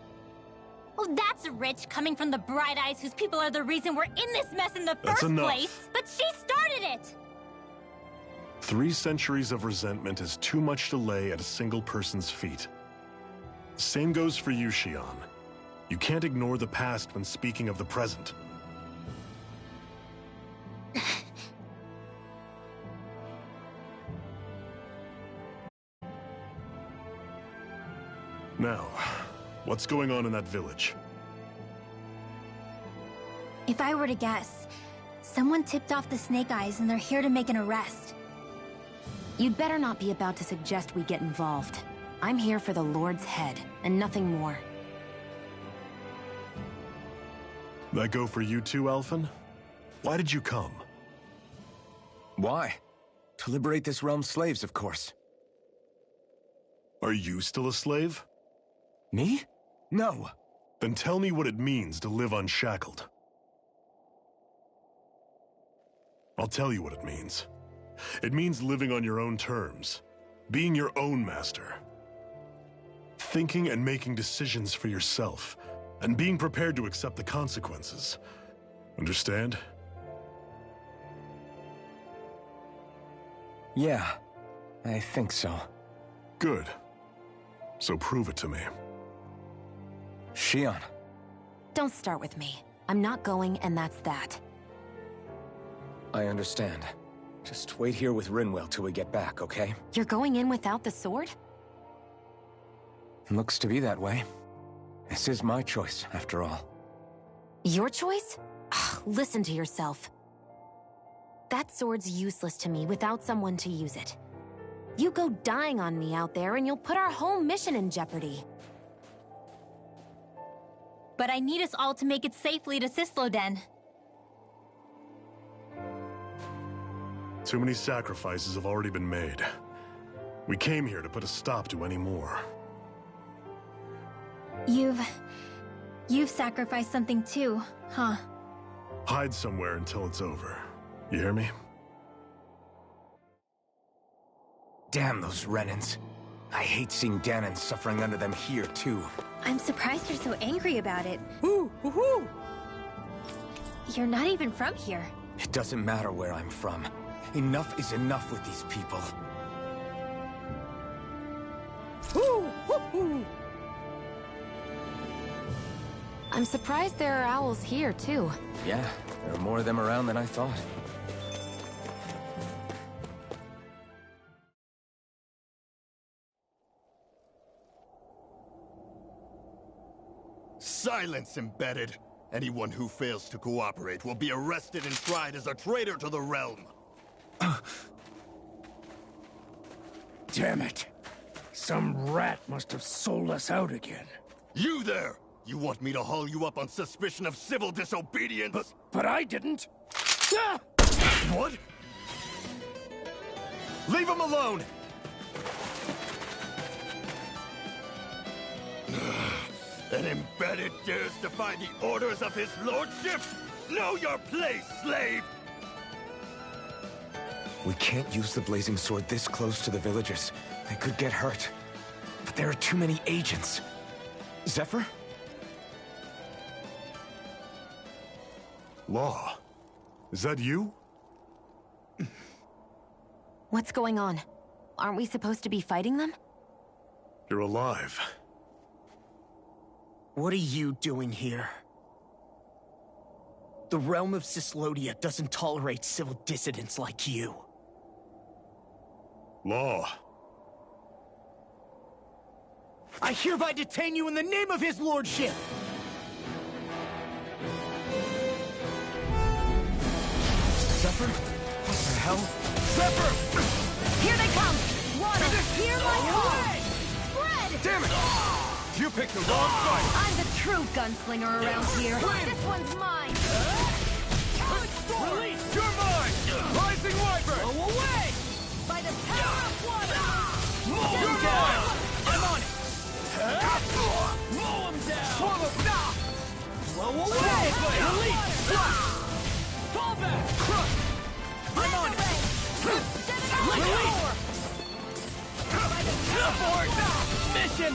G: Oh, that's rich, coming from the Bright Eyes whose people are the reason we're in this mess in the
F: That's
G: first
F: enough.
G: place. But she started it!
F: 3 centuries of resentment is too much to lay at a single person's feet. Same goes for you, Xion. You can't ignore the past when speaking of the present. Now, what's going on in that village?
G: If I were to guess, someone tipped off the Snake Eyes and they're here to make an arrest.
B: You'd better not be about to suggest we get involved. I'm here for the Lord's head, and nothing more.
F: That go for you too, Alphen? Why did you come?
A: Why? To liberate this realm's slaves, of course.
F: Are you still a slave?
A: Me? No.
F: Then tell me what it means to live unshackled. I'll tell you what it means. It means living on your own terms, being your own master. Thinking and making decisions for yourself, and being prepared to accept the consequences. Understand?
A: Yeah, I think so.
F: Good. So prove it to me.
A: Xion.
B: Don't start with me. I'm not going, and that's that.
A: I understand. Just wait here with Rinwell till we get back, okay?
B: You're going in without the sword?
A: Looks to be that way. This is my choice, after all.
B: Your choice? Ugh, listen to yourself. That sword's useless to me without someone to use it. You go dying on me out there and you'll put our whole mission in jeopardy.
G: But I need us all to make it safely to Sisloden.
F: Too many sacrifices have already been made. We came here to put a stop to any more.
G: You've sacrificed something too, huh?
F: Hide somewhere until it's over. You hear me?
A: Damn those Renans. I hate seeing Danans suffering under them here, too.
G: I'm surprised you're so angry about it.
E: Woo! Woohoo!
G: You're not even from here.
A: It doesn't matter where I'm from. Enough is enough with these people.
E: Woo! Woohoo!
B: I'm surprised there are owls here, too.
A: Yeah, there are more of them around than I thought.
H: Silence, embedded! Anyone who fails to cooperate will be arrested and tried as a traitor to the realm.
I: Damn it. Some rat must have sold us out again.
H: You there! You want me to haul you up on suspicion of civil disobedience?
I: But I didn't. Ah!
H: What? Leave him alone! An embedded dares defy the orders of his lordship? Know your place, slave!
A: We can't use the blazing sword this close to the villagers. They could get hurt. But there are too many agents. Zephyr?
F: Law. Is that you?
B: What's going on? Aren't we supposed to be fighting them?
F: You're alive.
I: What are you doing here? The realm of Sislodia doesn't tolerate civil dissidents like you.
F: Law.
I: I hereby detain you in the name of his lordship!
A: Zephyr? What the hell?
H: Zephyr!
B: Here they come! Water, hear my call! Spread!
H: Damn it! You picked the wrong fight!
B: I'm the true gunslinger around here. This one's mine!
H: Release! You're mine! Rising Wyvern!
B: Blow away! By the power of water!
H: You're mine!
I: I'm on it!
H: Mow him down! Swallow!
I: Blow away!
H: Release! Fall back! Crush!
I: I'm on it!
H: Release!
I: Mission!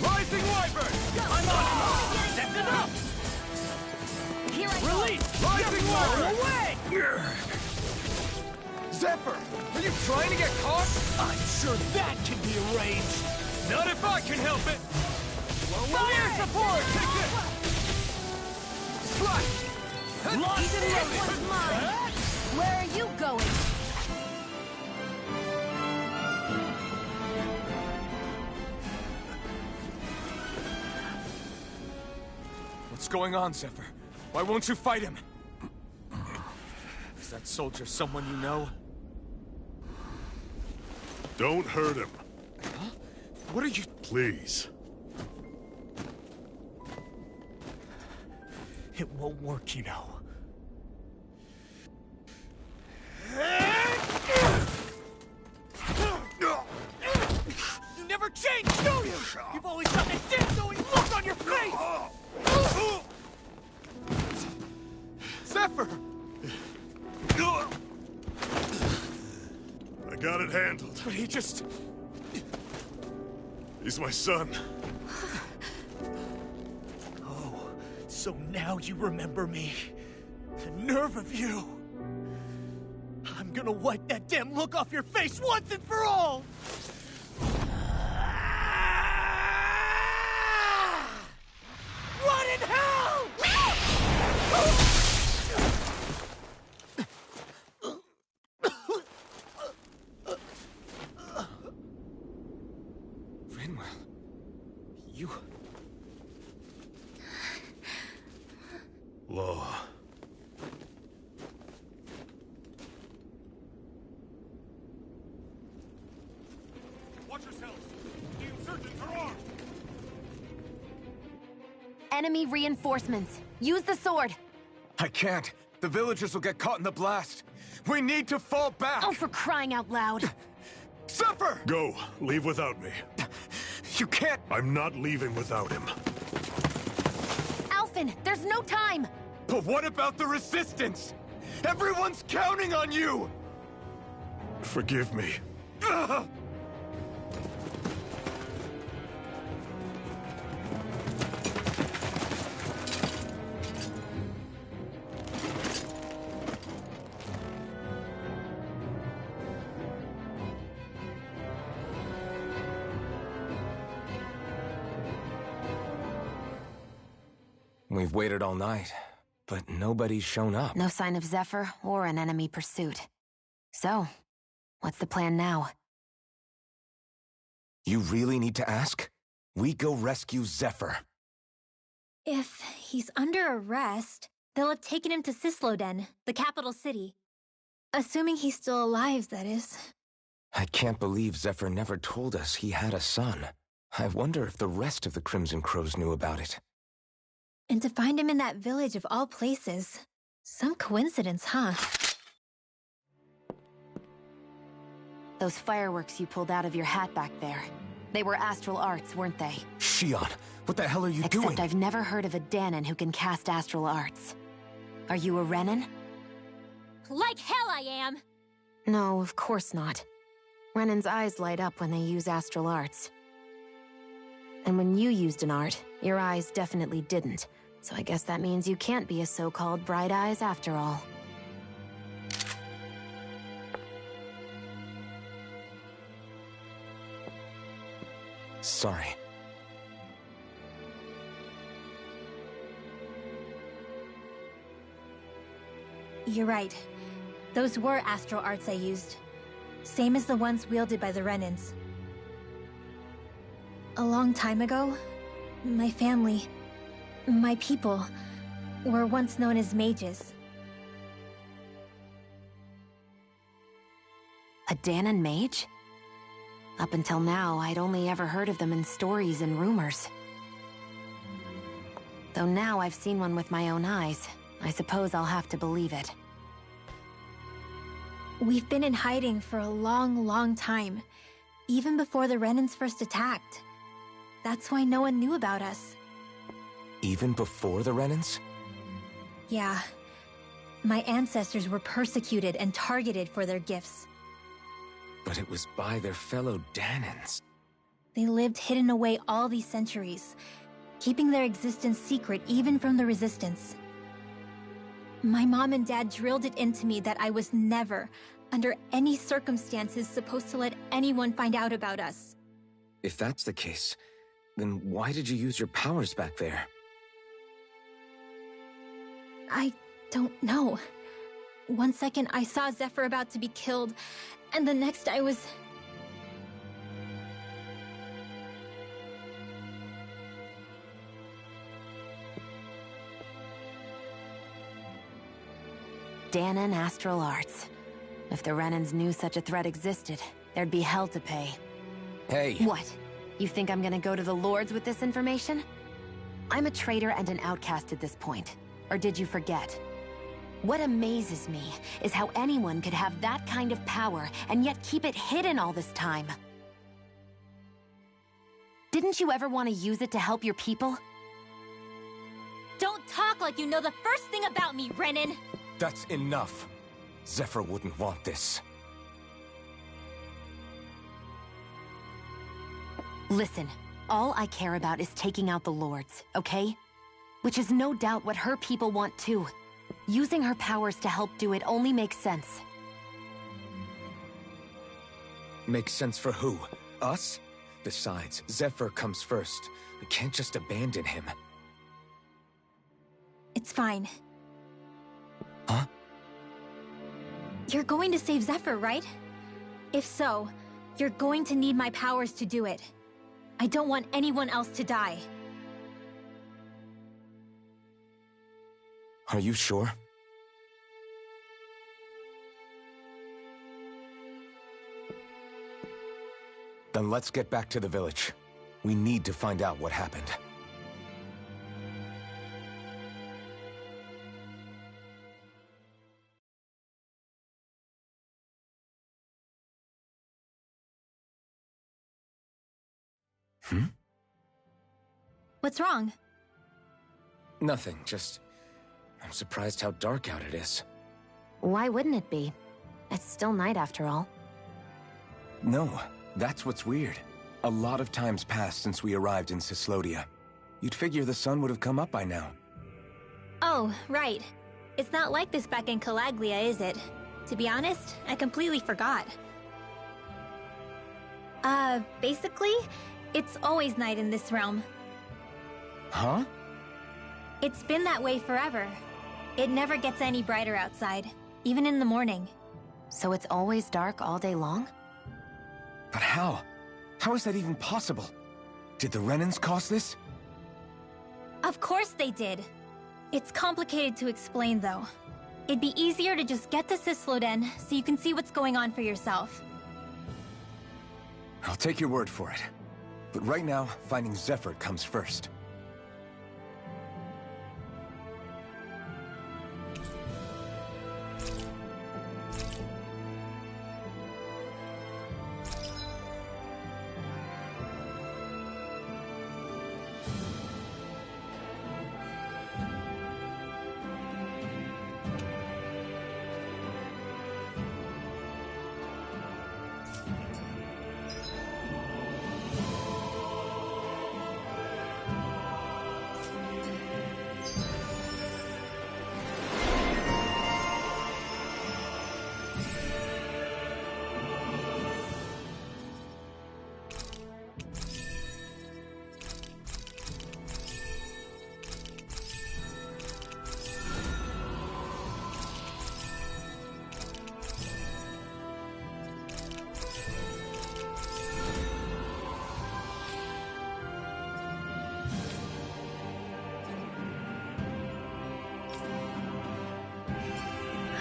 H: Rising Wyvern!
I: I'm on it! That's enough!
B: Here I go!
H: Release! Rising Wyvern!
I: Away!
H: Zephyr! Are you trying to get caught?
I: I'm sure that can be arranged!
H: Not if I can help it!
I: Fire
H: support! Take this! Slash!
I: Lost and
B: This one's mine! Where are you going?
H: What's going on, Zephyr? Why won't you fight him? Is that soldier someone you know?
F: Don't hurt him.
H: Huh? What are you...
F: Please.
I: It won't work, you know.
H: You never change, do you?
I: You've always got that death-knowing look on your face!
H: Zephyr!
F: I got it handled.
H: But he just...
F: He's my son.
I: Oh, so now you remember me. The nerve of you! I'm gonna wipe that damn look off your face once and for all! Run in hell!
H: Rinwell... You...
F: Law.
H: Watch yourselves! The insurgents are armed!
B: Enemy reinforcements. Use the sword.
A: I can't. The villagers will get caught in the blast. We need to fall back!
B: Oh, for crying out loud.
A: Zephyr!
F: Go. Leave without me.
A: You can't...
F: I'm not leaving without him.
B: Alphen, there's no time!
A: But what about the resistance? Everyone's counting on you!
F: Forgive me.
A: Ugh! We've waited all night, but nobody's shown up.
B: No sign of Zephyr or an enemy pursuit. So, what's the plan now?
A: You really need to ask? We go rescue Zephyr.
G: If he's under arrest, they'll have taken him to Cisloden, the capital city. Assuming he's still alive, that is.
A: I can't believe Zephyr never told us he had a son. I wonder if the rest of the Crimson Crows knew about it.
G: And to find him in that village of all places. Some coincidence, huh?
B: Those fireworks you pulled out of your hat back there. They were astral arts, weren't they?
A: Shion, what the hell are you doing?
B: Except I've never heard of a Danon who can cast astral arts. Are you a Renan?
G: Like hell I am!
B: No, of course not. Renan's eyes light up when they use astral arts. And when you used an art, your eyes definitely didn't. So I guess that means you can't be a so-called bright eyes after all.
A: Sorry.
G: You're right. Those were astral arts I used. Same as the ones wielded by the Renans. A long time ago, my family, my people, were once known as mages.
B: A Danon mage? Up until now, I'd only ever heard of them in stories and rumors. Though now I've seen one with my own eyes, I suppose I'll have to believe it.
G: We've been in hiding for a long, long time. Even before the Renans first attacked. That's why no one knew about us.
A: Even before the Renans?
G: Yeah. My ancestors were persecuted and targeted for their gifts.
A: But it was by their fellow Danons.
G: They lived hidden away all these centuries, keeping their existence secret even from the Resistance. My mom and dad drilled it into me that I was never, under any circumstances, supposed to let anyone find out about us.
A: If that's the case, then why did you use your powers back there?
G: I don't know. One second I saw Zephyr about to be killed, and the next I was...
B: Danon astral arts. If the Renans knew such a threat existed, there'd be hell to pay.
A: Hey!
B: What? You think I'm gonna go to the Lords with this information? I'm a traitor and an outcast at this point. Or did you forget? What amazes me is how anyone could have that kind of power and yet keep it hidden all this time. Didn't you ever want to use it to help your people?
G: Don't talk like you know the first thing about me, Renan!
A: That's enough. Zephyr wouldn't want this.
B: Listen, all I care about is taking out the Lords, okay? Which is no doubt what her people want too. Using her powers to help do it only makes sense.
A: Makes sense for who? Us? Besides, Zephyr comes first. We can't just abandon him.
G: It's fine.
A: Huh?
G: You're going to save Zephyr, right? If so, you're going to need my powers to do it. I don't want anyone else to die.
A: Are you sure? Then let's get back to the village. We need to find out what happened.
G: What's wrong?
A: Nothing, just... I'm surprised how dark out it is.
B: Why wouldn't it be? It's still night after all.
A: No, that's what's weird. A lot of time's passed since we arrived in Cyslodia. You'd figure the sun would have come up by now.
G: Oh, right. It's not like this back in Calaglia, is it? To be honest, I completely forgot. Basically, it's always night in this realm.
A: Huh?
G: It's been that way forever. It never gets any brighter outside, even in the morning.
B: So it's always dark all day long?
A: But how? How is that even possible? Did the Renans cause this?
G: Of course they did. It's complicated to explain, though. It'd be easier to just get to Cysloden so you can see what's going on for yourself.
A: I'll take your word for it. But right now, finding Zephyr comes first.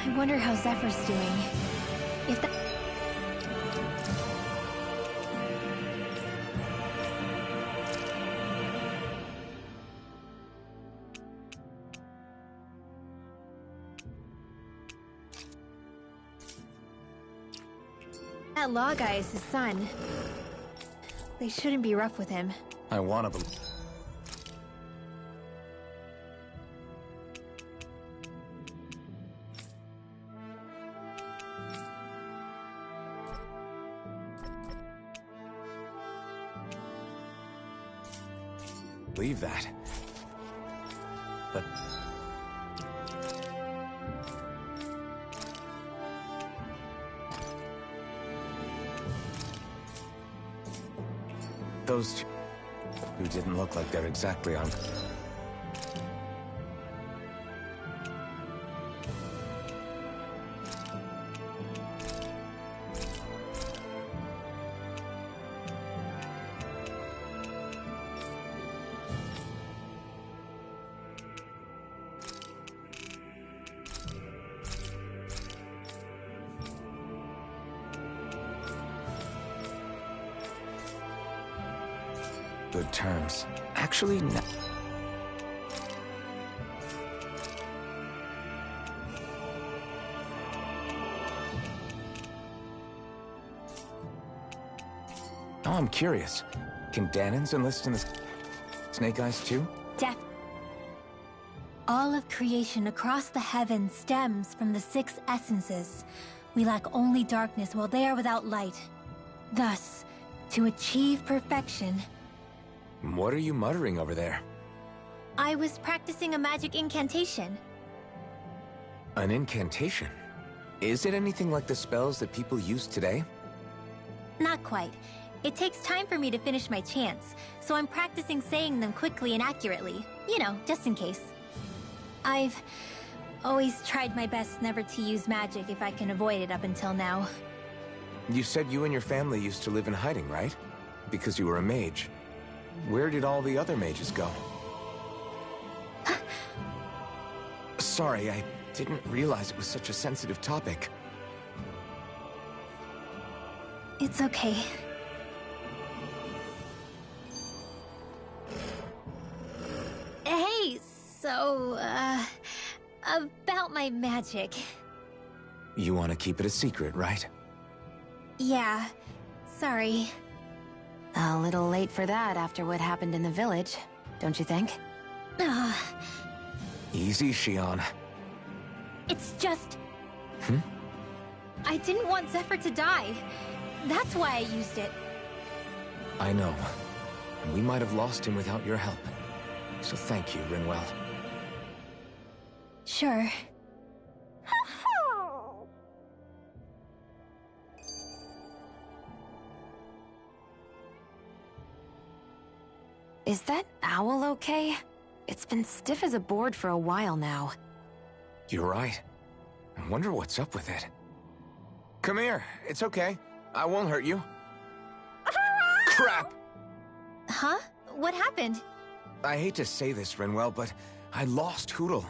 G: I wonder how Zephyr's doing. If that... That law guy is his son. They shouldn't be rough with him.
A: I wanna believe. Believe that. But... those two who didn't look like they're exactly on... good terms. Actually, no. Now I'm curious. Can Danans enlist in the Snake Eyes too?
G: All of creation across the heavens stems from the 6 essences. We lack only darkness while they are without light. Thus, to achieve perfection...
A: What are you muttering over there?
G: I was practicing a magic incantation.
A: An incantation? Is it anything like the spells that people use today?
G: Not quite. It takes time for me to finish my chants, so I'm practicing saying them quickly and accurately. You know, just in case. I've always tried my best never to use magic if I can avoid it up until now.
A: You said you and your family used to live in hiding, right? Because you were a mage. Where did all the other mages go? Sorry, I didn't realize it was such a sensitive topic.
G: It's okay. Hey, so, about my magic.
A: You want to keep it a secret, right?
G: Yeah, sorry.
B: A little late for that after what happened in the village, don't you think?
A: Easy, Shion.
G: It's just...
A: Hmm?
G: I didn't want Zephyr to die. That's why I used it.
A: I know. And we might have lost him without your help. So thank you, Rinwell.
G: Sure.
B: Is that owl okay? It's been stiff as a board for a while now.
A: You're right. I wonder what's up with it. Come here. It's okay. I won't hurt you. Crap!
G: Huh? What happened?
A: I hate to say this, Rinwell, but I lost Hootle.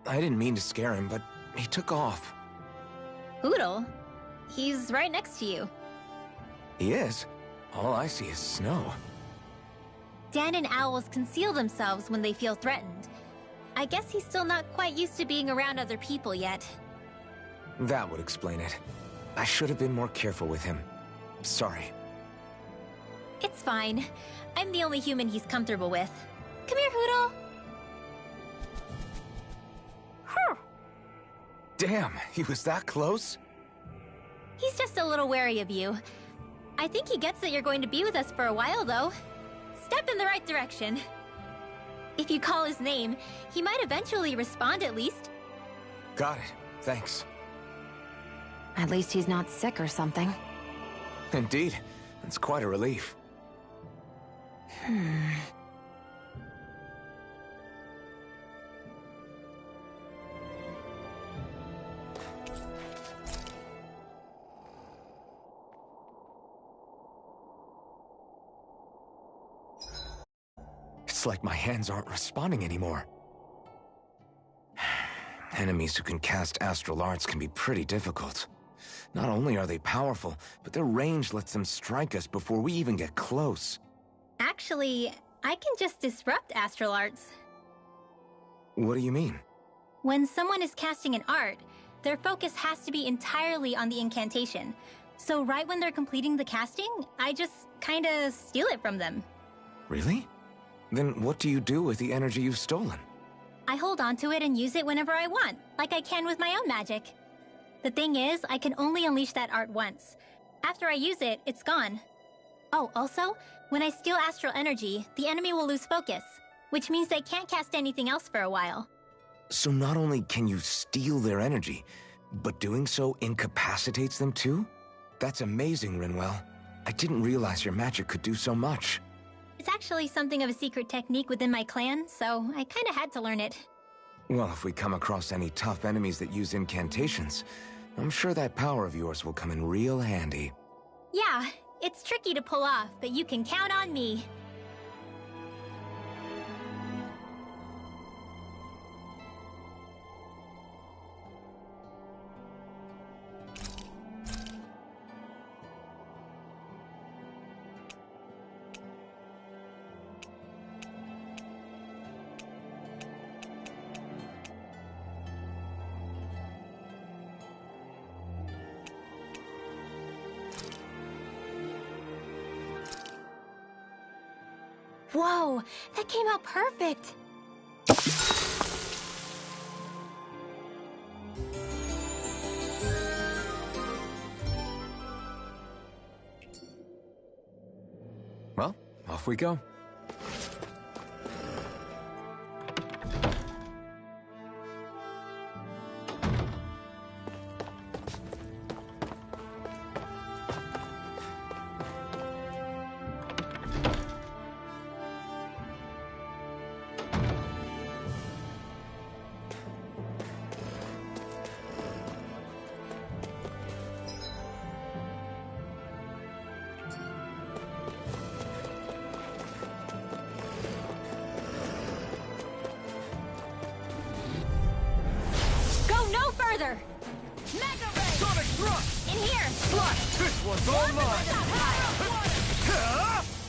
A: I didn't mean to scare him, but he took off.
G: Hootle? He's right next to you.
A: He is? All I see is snow.
G: Dan and owls conceal themselves when they feel threatened. I guess he's still not quite used to being around other people yet.
A: That would explain it. I should have been more careful with him. Sorry.
G: It's fine. I'm the only human he's comfortable with. Come here, Hootle!
A: Damn, he was that close?
G: He's just a little wary of you. I think he gets that you're going to be with us for a while, though. Step in the right direction. If you call his name, he might eventually respond at least.
A: Got it. Thanks.
B: At least he's not sick or something.
A: Indeed. It's quite a relief. It's like my hands aren't responding anymore. Enemies who can cast astral arts can be pretty difficult. Not only are they powerful, but their range lets them strike us before we even get close.
G: Actually, I can just disrupt astral arts.
A: What do you mean?
G: When someone is casting an art, their focus has to be entirely on the incantation. So right when they're completing the casting, I just kinda steal it from them.
A: Really? Then what do you do with the energy you've stolen?
G: I hold onto it and use it whenever I want, like I can with my own magic. The thing is, I can only unleash that art once. After I use it, it's gone. Oh, also, when I steal astral energy, the enemy will lose focus, which means they can't cast anything else for a while.
A: So not only can you steal their energy, but doing so incapacitates them too? That's amazing, Rinwell. I didn't realize your magic could do so much.
G: It's actually something of a secret technique within my clan, so I kinda had to learn it.
A: Well, if we come across any tough enemies that use incantations, I'm sure that power of yours will come in real handy.
G: Yeah, it's tricky to pull off, but you can count on me. Whoa, that came out perfect!
A: Well, off we go.
G: further! Mega Ray!
H: Sonic thrust!
G: In here!
H: Slash! This one's all mine!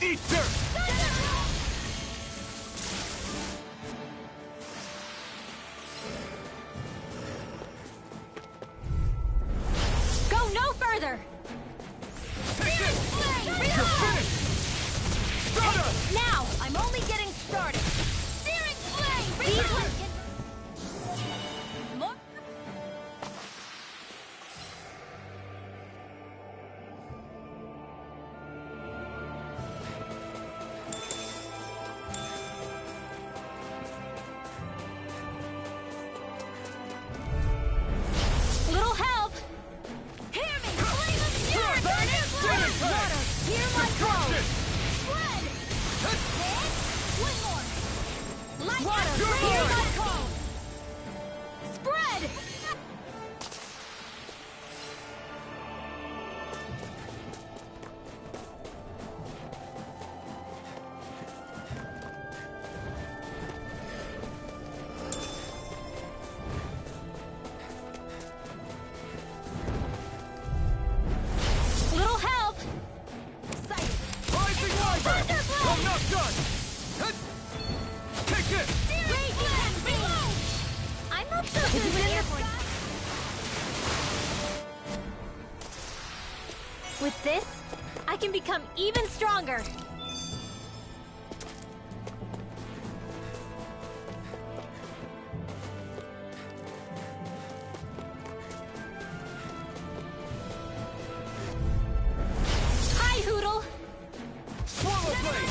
H: Eat dirt!
G: Go no further!
H: Take this! You're finished! Stardust!
G: Now! I'm only getting started! Searing flame! These ones can... More... Little help! Hear me! Flame of fury! Burning flame! Water! Hear my call! Spread! One more! Light water! Hear my call! Spread! Little help! Sight!
H: Rising Wyvern! I'm not done! Take this!
G: Reload! I'm not so good with airborne. With this, I can become even stronger. Hi, Hoodle!
H: Swallow blade!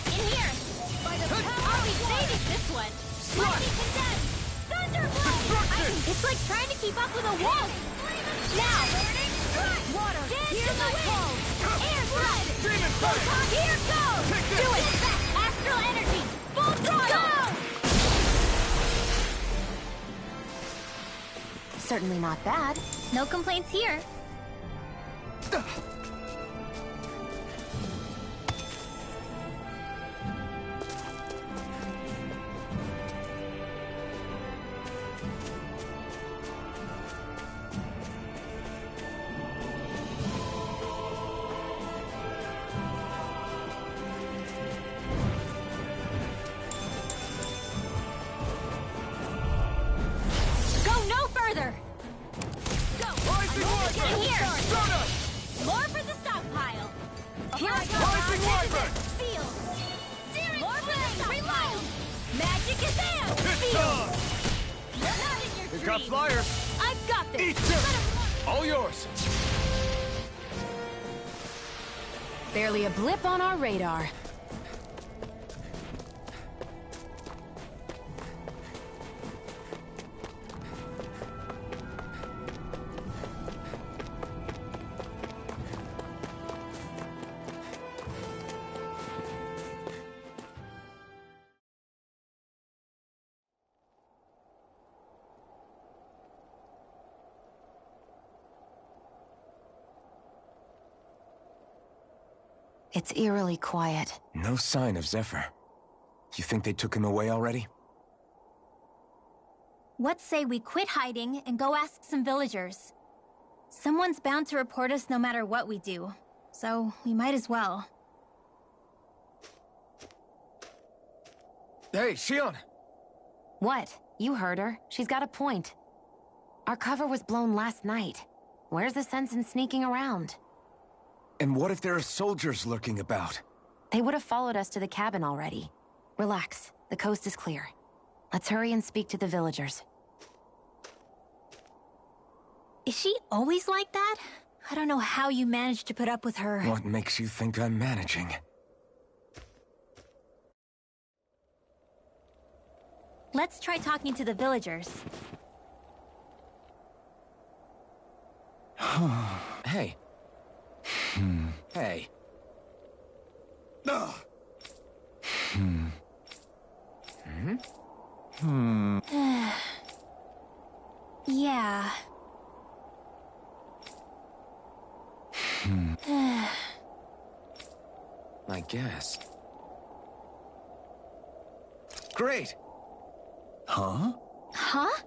G: In here! I'll be saving this one! Let me condemn! Thunderblade! It's like trying to keep up with a wolf! Now! Water! Hear my call! Air blood!
H: Demon Fang!
G: Here goes!
H: Take this!
G: Do it! Astral energy! Full throttle!
B: Certainly not bad.
G: No complaints here. Go no further! Go!
H: Rising Wyvern!
G: In here!
H: Stardust!
G: More for the stockpile! Here I go!
H: Rising Wyvern!
G: Feel! More flame! Reload! Magic is there!
H: It's time!
G: You're not in your
H: We've got
G: dream.
H: flyers!
G: I've got this!
H: Eat dirt! All yours!
B: Barely a blip on our radar. It's eerily quiet.
A: No sign of Zephyr. You think they took him away already?
G: What say we quit hiding and go ask some villagers? Someone's bound to report us no matter what we do, so we might as well.
E: Hey, Shion!
B: What? You heard her. She's got a point. Our cover was blown last night. Where's the sense in sneaking around?
A: And what if there are soldiers lurking about?
B: They would have followed us to the cabin already. Relax. The coast is clear. Let's hurry and speak to the villagers.
G: Is she always like that? I don't know how you managed to put up with her.
A: What makes you think I'm managing?
G: Let's try talking to the villagers.
A: Hey. Hey.
G: Yeah.
A: I guess. Great!
D: Huh?
G: Huh?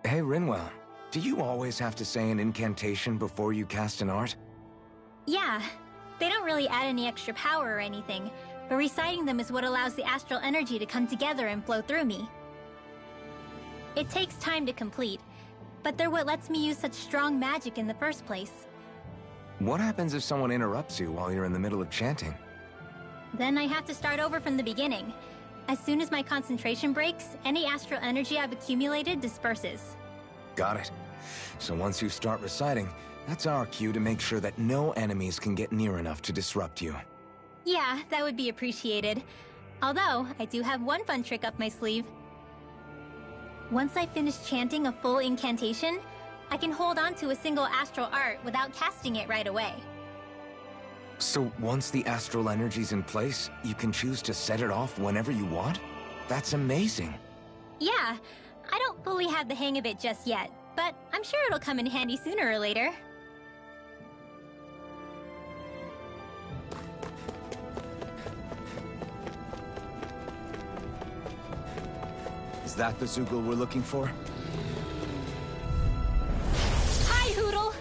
A: Hey, Rinwell, do you always have to say an incantation before you cast an art?
G: Yeah, they don't really add any extra power or anything, but reciting them is what allows the astral energy to come together and flow through me. It takes time to complete, but they're what lets me use such strong magic in the first place.
A: What happens if someone interrupts you while you're in the middle of chanting?
G: Then I have to start over from the beginning. As soon as my concentration breaks, any astral energy I've accumulated disperses.
A: Got it. So once you start reciting, that's our cue to make sure that no enemies can get near enough to disrupt you.
G: Yeah, that would be appreciated. Although, I do have one fun trick up my sleeve. Once I finish chanting a full incantation, I can hold on to a single astral art without casting it right away.
A: So once the astral energy's in place, you can choose to set it off whenever you want? That's amazing.
G: Yeah, I don't fully have the hang of it just yet, but I'm sure it'll come in handy sooner or later.
A: Is that the Zoogle we're looking for?
G: Hi, Hoodle!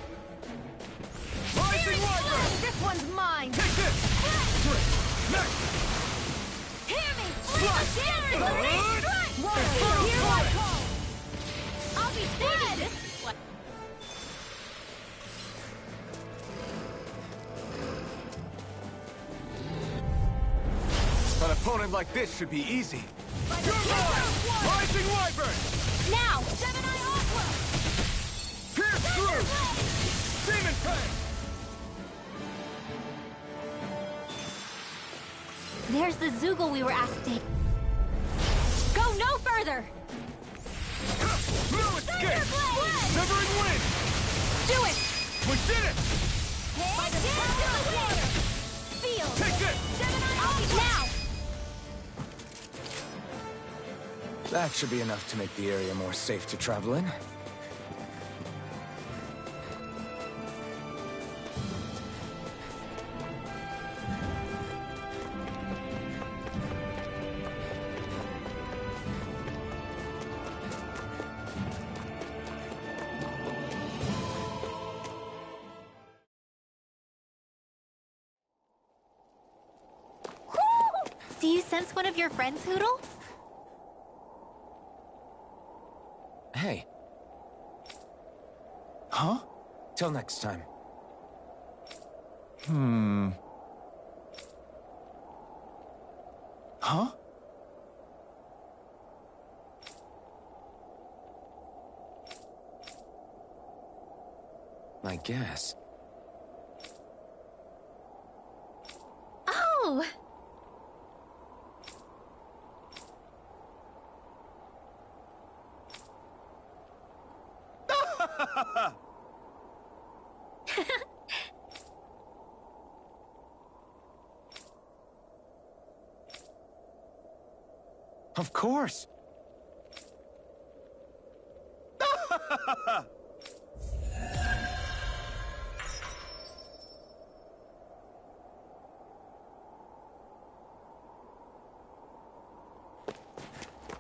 H: Rising Wyvern!
B: This one's mine!
H: Take this! Straight! Next!
B: Hear me!
H: Slash!
B: Here I come! I'll be dead!
A: An opponent like this should be easy.
H: You're mine! Rising Wyvern!
B: Now! Gemini Aqua!
H: Pierce through! Demon Fang!
G: There's the Zoogle we were asked to... Go no further!
H: No escape! Severing Wind!
B: Do it!
H: We did it!
B: By the power of the water! Feel!
H: Take this!
B: Gemini Aqua! Now!
A: That should be enough to make the area more safe to travel in.
G: Do you sense one of your friends, Hoodle?
A: Hey.
D: Huh?
A: Till next time.
D: Huh?
A: I guess.
G: Oh!
A: Of course.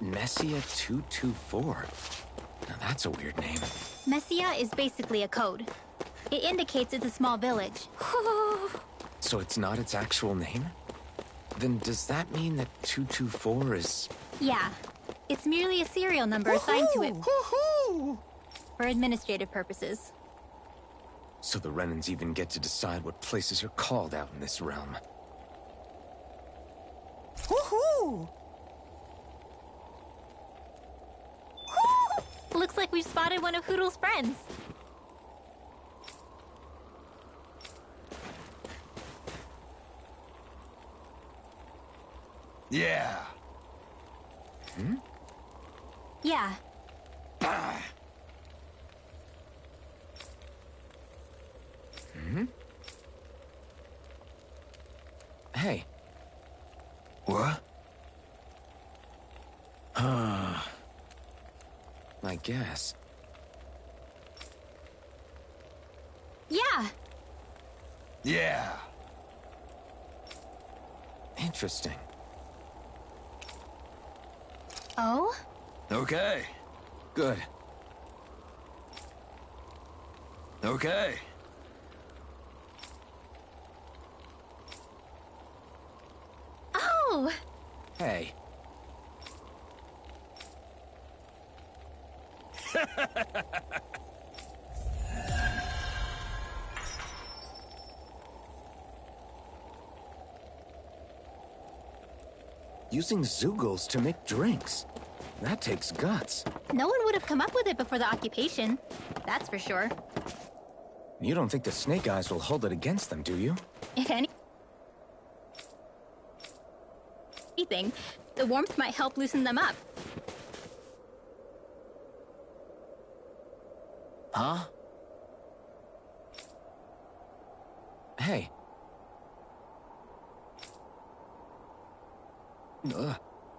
A: Messia 224. Now that's a weird name.
G: Messia is basically a code. It indicates it's a small village.
A: So it's not its actual name? Then does that mean that 224 is...
G: Yeah, it's merely a serial number assigned to it for administrative purposes.
A: So the Renans even get to decide what places are called out in this realm.
G: Looks like we've spotted one of Hoodle's friends.
H: Yeah.
G: Yeah.
A: Hey.
H: What?
A: I guess.
G: Yeah.
H: Yeah.
A: Interesting.
G: Oh?
H: Okay.
A: Good.
H: Okay.
G: Oh!
E: Hey.
A: Using Zeugles to make drinks. That takes guts.
G: No one would have come up with it before the occupation. That's for sure.
A: You don't think the Snake Eyes will hold it against them, do you?
G: If anything, the warmth might help loosen them up.
A: Huh? Hey.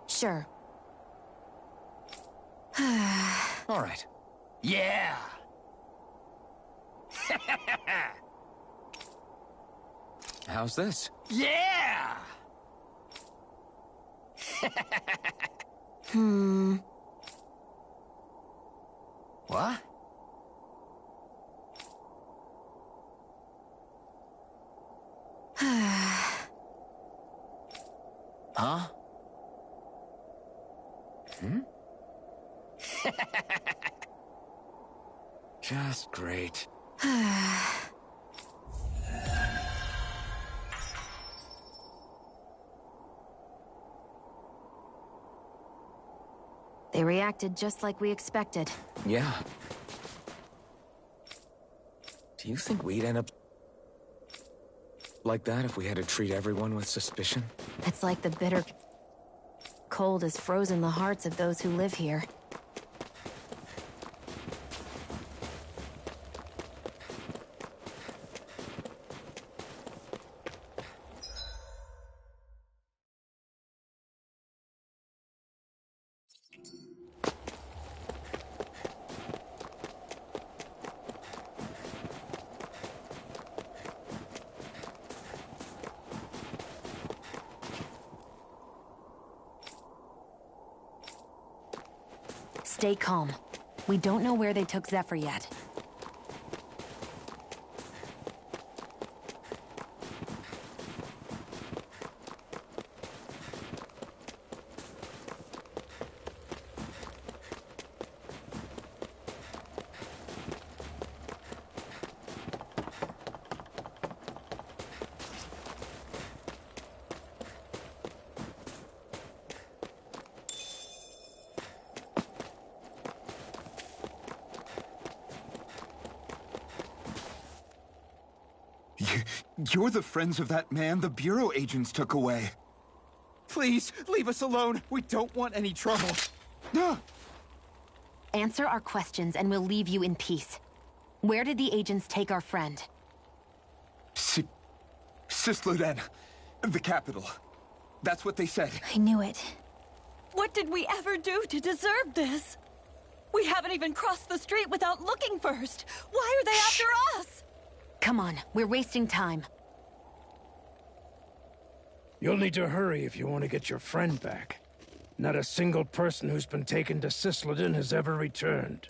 B: Sure.
A: All right.
H: Yeah!
A: How's this?
H: Yeah!
A: What? Huh? Just great.
B: They reacted just like we expected.
A: Yeah. Do you think we'd end up like that if we had to treat everyone with suspicion?
B: It's like the bitter cold has frozen the hearts of those who live here. Stay calm. We don't know where they took Zephyr yet.
J: You're the friends of that man the Bureau agents took away. Please, leave us alone. We don't want any trouble.
B: Answer our questions and we'll leave you in peace. Where did the agents take our friend?
J: Cisloden. The capital. That's what they said.
G: I knew it.
K: What did we ever do to deserve this? We haven't even crossed the street without looking first. Why are they after us?
B: Come on, we're wasting time.
L: You'll need to hurry if you want to get your friend back. Not a single person who's been taken to Cisloden has ever returned.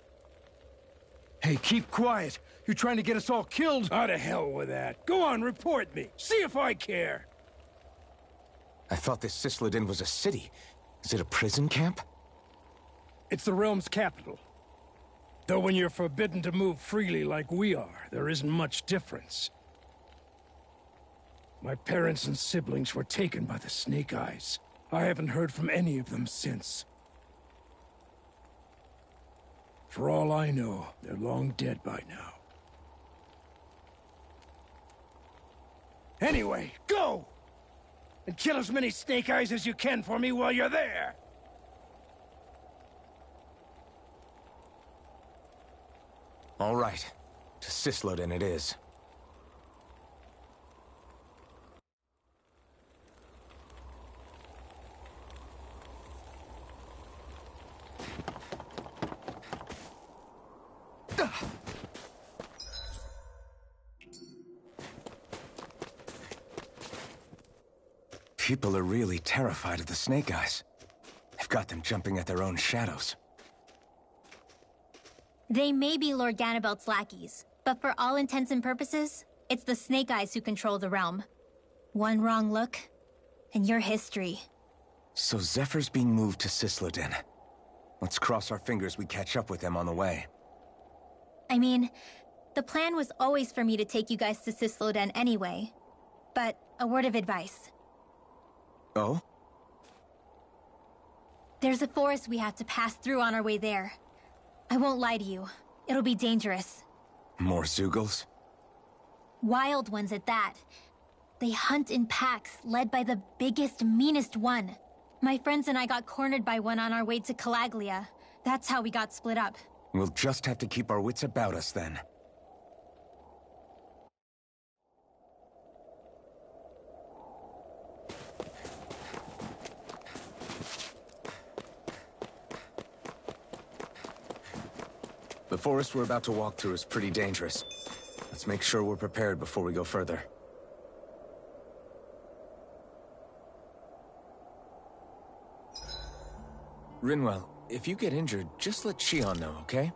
I: Hey, keep quiet. You're trying to get us all killed.
L: How to hell with that. Go on, report me. See if I care.
A: I thought this Cisloden was a city. Is it a prison camp?
L: It's the realm's capital. Though when you're forbidden to move freely like we are, there isn't much difference. My parents and siblings were taken by the Snake Eyes. I haven't heard from any of them since. For all I know, they're long dead by now. Anyway, go! And kill as many Snake Eyes as you can for me while you're there!
A: All right. To Cisloden it is. People are really terrified of the Snake Eyes. They've got them jumping at their own shadows.
G: They may be Lord Ganabelt's lackeys, But for all intents and purposes, it's the Snake Eyes who control the realm. One wrong look, and your history.
A: So Zephyr's being moved to Cisloden. Let's cross our fingers we catch up with him on the way.
G: I mean, the plan was always for me to take you guys to Cisloden anyway. But a word of advice.
A: Oh?
G: There's a forest we have to pass through on our way there. I won't lie to you. It'll be dangerous.
A: More Zeugles?
G: Wild ones at that. They hunt in packs, led by the biggest, meanest one. My friends and I got cornered by one on our way to Calaglia. That's how we got split up.
A: We'll just have to keep our wits about us then. The forest we're about to walk through is pretty dangerous. Let's make sure we're prepared before we go further. Rinwell, if you get injured, just let Shion know, okay?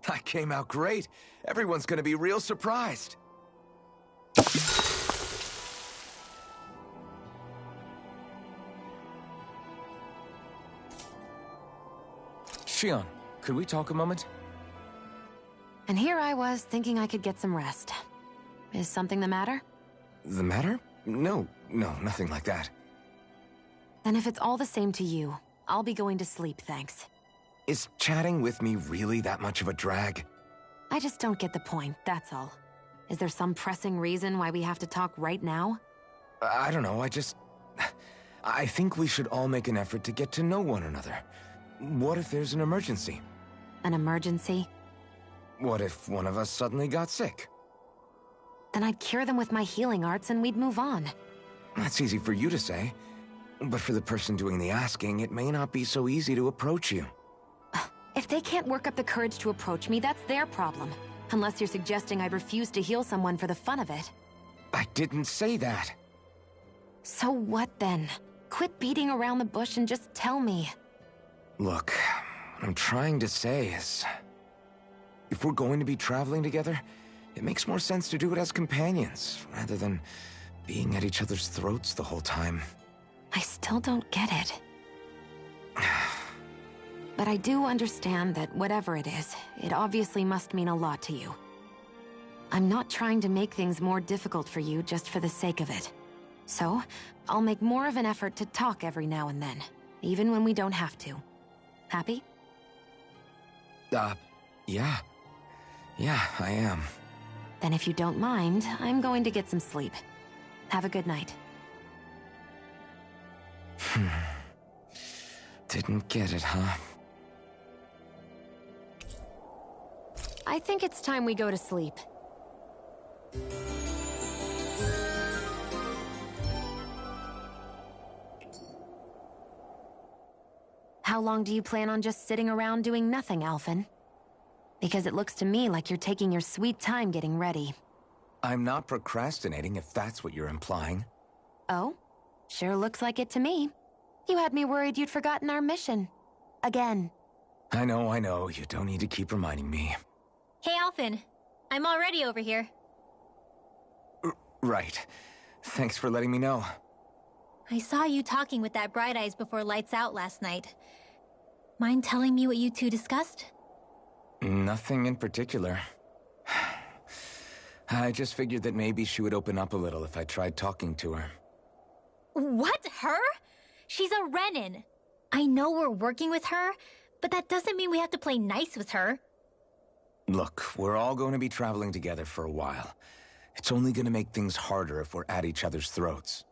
A: That came out great. Everyone's gonna be real surprised. Shion, could we talk a moment?
B: And here I was, thinking I could get some rest. Is something the matter?
A: The matter? No, nothing like that.
B: Then if it's all the same to you, I'll be going to sleep, thanks.
A: Is chatting with me really that much of a drag?
B: I just don't get the point, that's all. Is there some pressing reason why we have to talk right now?
A: I don't know, I think we should all make an effort to get to know one another. What if there's an emergency?
B: An emergency?
A: What if one of us suddenly got sick?
B: Then I'd cure them with my healing arts and we'd move on.
A: That's easy for you to say. But for the person doing the asking, it may not be so easy to approach you.
B: If they can't work up the courage to approach me, that's their problem. Unless you're suggesting I refuse to heal someone for the fun of it.
A: I didn't say that.
B: So what then? Quit beating around the bush and just tell me.
A: Look, what I'm trying to say is... if we're going to be traveling together, it makes more sense to do it as companions, rather than being at each other's throats the whole time.
B: I still don't get it. But I do understand that whatever it is, it obviously must mean a lot to you. I'm not trying to make things more difficult for you just for the sake of it. So, I'll make more of an effort to talk every now and then, even when we don't have to. Happy?
A: Yeah. Yeah, I am.
B: Then if you don't mind, I'm going to get some sleep. Have a good night.
A: Didn't get it, huh?
B: I think it's time we go to sleep. How long do you plan on just sitting around doing nothing, Alphen? Because it looks to me like you're taking your sweet time getting ready.
A: I'm not procrastinating, if that's what you're implying.
B: Oh? Sure looks like it to me. You had me worried you'd forgotten our mission. Again.
A: I know. You don't need to keep reminding me.
G: Hey, Alphen. I'm already over here.
A: Right. Thanks for letting me know.
G: I saw you talking with that Bright Eyes before lights out last night. Mind telling me what you two discussed?
A: Nothing in particular. I just figured that maybe she would open up a little if I tried talking to her.
G: What? Her? She's a Renin. I know we're working with her, but that doesn't mean we have to play nice with her.
A: Look, we're all going to be traveling together for a while. It's only going to make things harder if we're at each other's throats.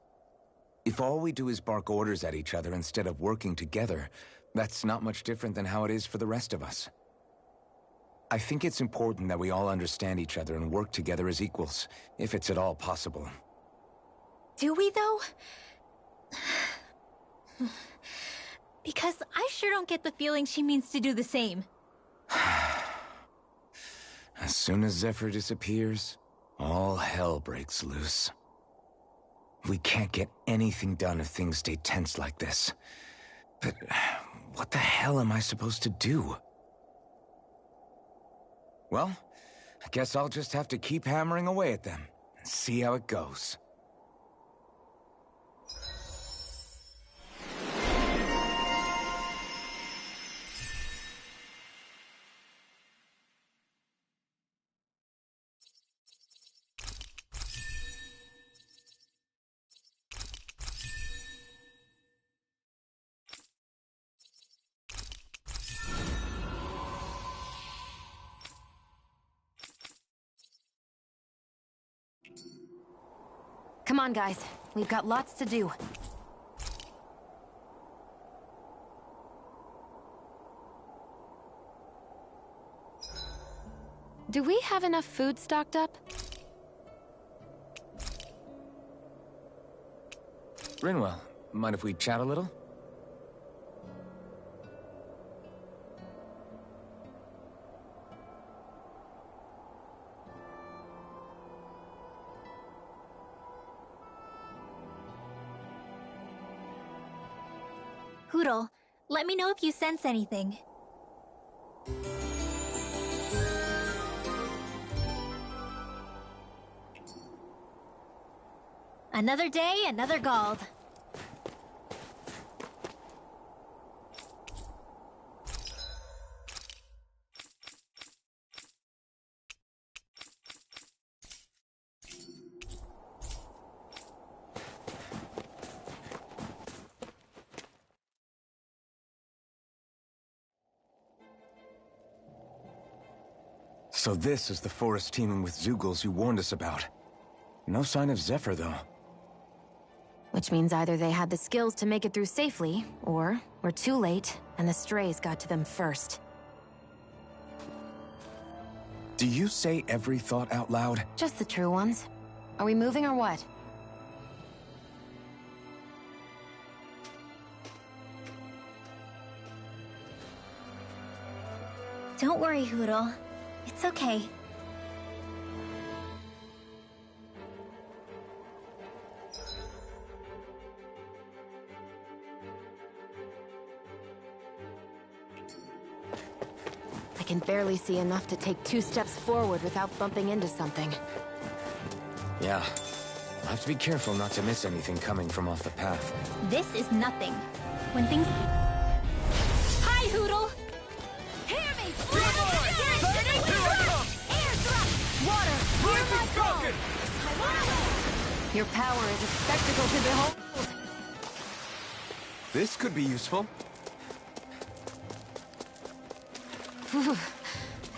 A: If all we do is bark orders at each other instead of working together, that's not much different than how it is for the rest of us. I think it's important that we all understand each other and work together as equals, if it's at all possible.
G: Do we, though? Because I sure don't get the feeling she means to do the same.
A: As soon as Zephyr disappears, all hell breaks loose. We can't get anything done if things stay tense like this. But what the hell am I supposed to do? Well, I guess I'll just have to keep hammering away at them and see how it goes.
B: Come on, guys. We've got lots to do. Do we have enough food stocked up?
A: Rinwell, mind if we chat a little?
G: Hootle, let me know if you sense anything. Another day, another Gald.
A: So this is the forest teeming with Zeugles you warned us about. No sign of Zephyr, though.
B: Which means either they had the skills to make it through safely, or we're too late, and the strays got to them first.
A: Do you say every thought out loud?
B: Just the true ones. Are we moving or what?
G: Don't worry, Hootle. It's okay.
B: I can barely see enough to take 2 steps forward without bumping into something.
A: Yeah. I'll have to be careful not to miss anything coming from off the path.
G: This is nothing. When things... Hi, Hootle!
K: Hear me!
B: Your power is a spectacle to behold.
A: This could be useful.
B: Whew.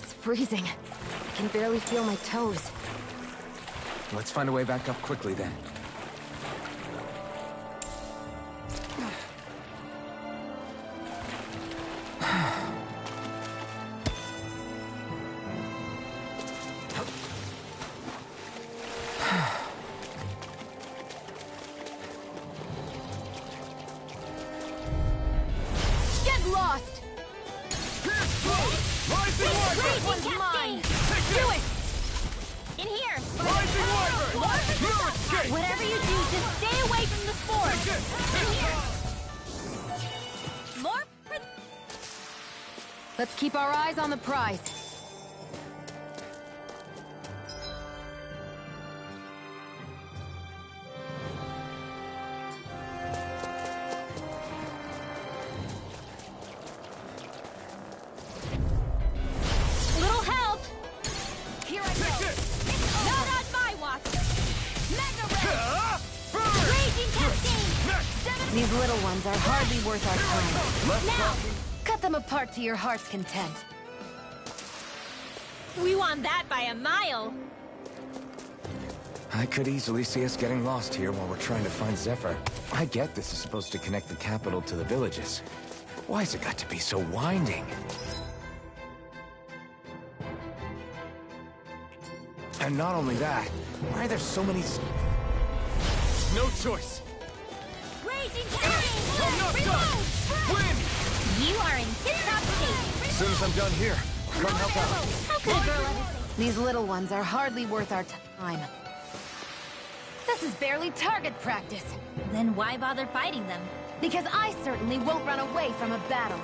B: It's freezing. I can barely feel my toes.
A: Let's find a way back up quickly, then.
B: Get lost!
G: Raging mine!
K: Do it!
G: In here!
K: Rising Wyvern! No escape!
G: Whatever you do, just stay away from the spores! In here! More...
B: Let's keep our eyes on the prize.
G: Little help!
K: Here I go!
G: Not on my watch!
K: Mega Red!
G: Raging cascade!
B: These little ones are hardly worth our time.
G: Now!
B: Cut them apart to your heart's content.
G: We won that by a mile!
A: I could easily see us getting lost here while we're trying to find Zephyr. I get this is supposed to connect the capital to the villages. Why's it got to be so winding? And not only that, why are there so many...
H: No choice.
G: Raging cascade!
H: Enough done! Win!
G: You are in tip-top shape!
A: As soon as I'm done here, I'll come help out.
G: How could a girl ever say...
B: These little ones are hardly worth our time. This is barely target practice.
G: Then why bother fighting them?
B: Because I certainly won't run away from a battle.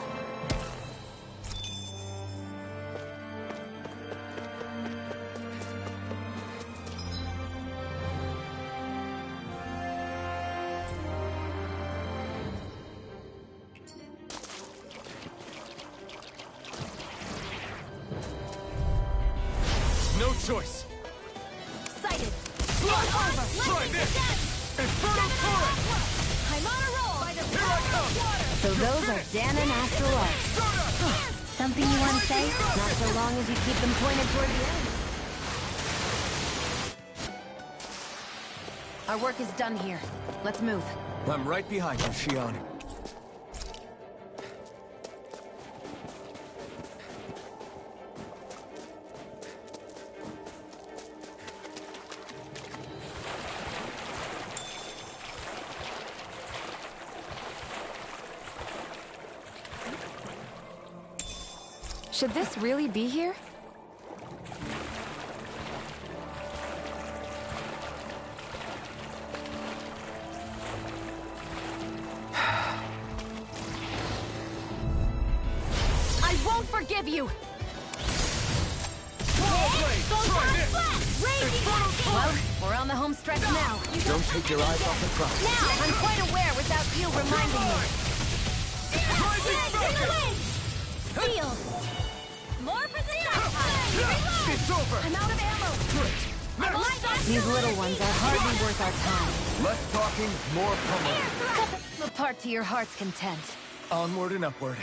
H: No choice.
B: Sighted.
H: Try this! Inferno turret!
B: I'm on a roll.
H: Here I come!
B: So those are Dan and Astral Arts.
G: Something you want to say?
B: Not so long as you keep them pointed toward the end. Our work is done here. Let's move.
A: I'm right behind you, Shion.
B: Should this really be here? I won't forgive you! Well, we're on the home stretch now.
A: Don't take your eyes off the prize.
B: Now! I'm quite aware without you reminding me.
G: Sealed! More for the stockpile!
H: It's over!
B: I'm out of ammo! These little ones are hardly worth our time.
A: Less talking, more pummeling.
B: Apart to your heart's content.
A: Onward and upward.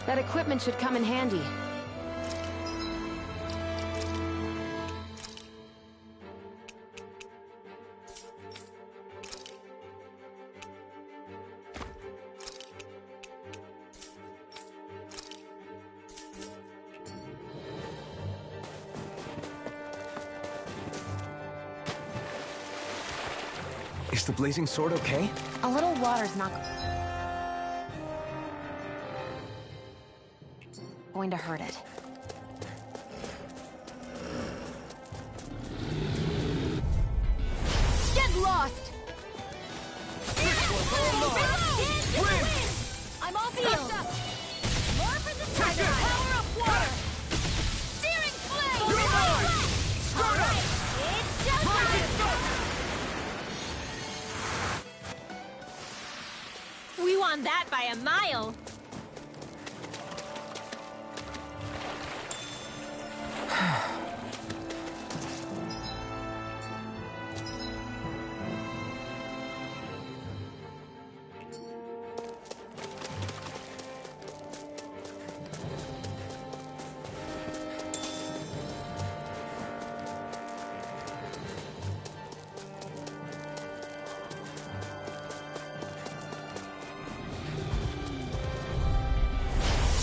B: That equipment should come in handy.
A: Is the blazing sword okay?
B: A little water's not going to hurt it. Get lost! I'm all sealed! More for the power of water! Searing flame!
H: You're mine!
B: All right, it's just
G: We won that by a mile!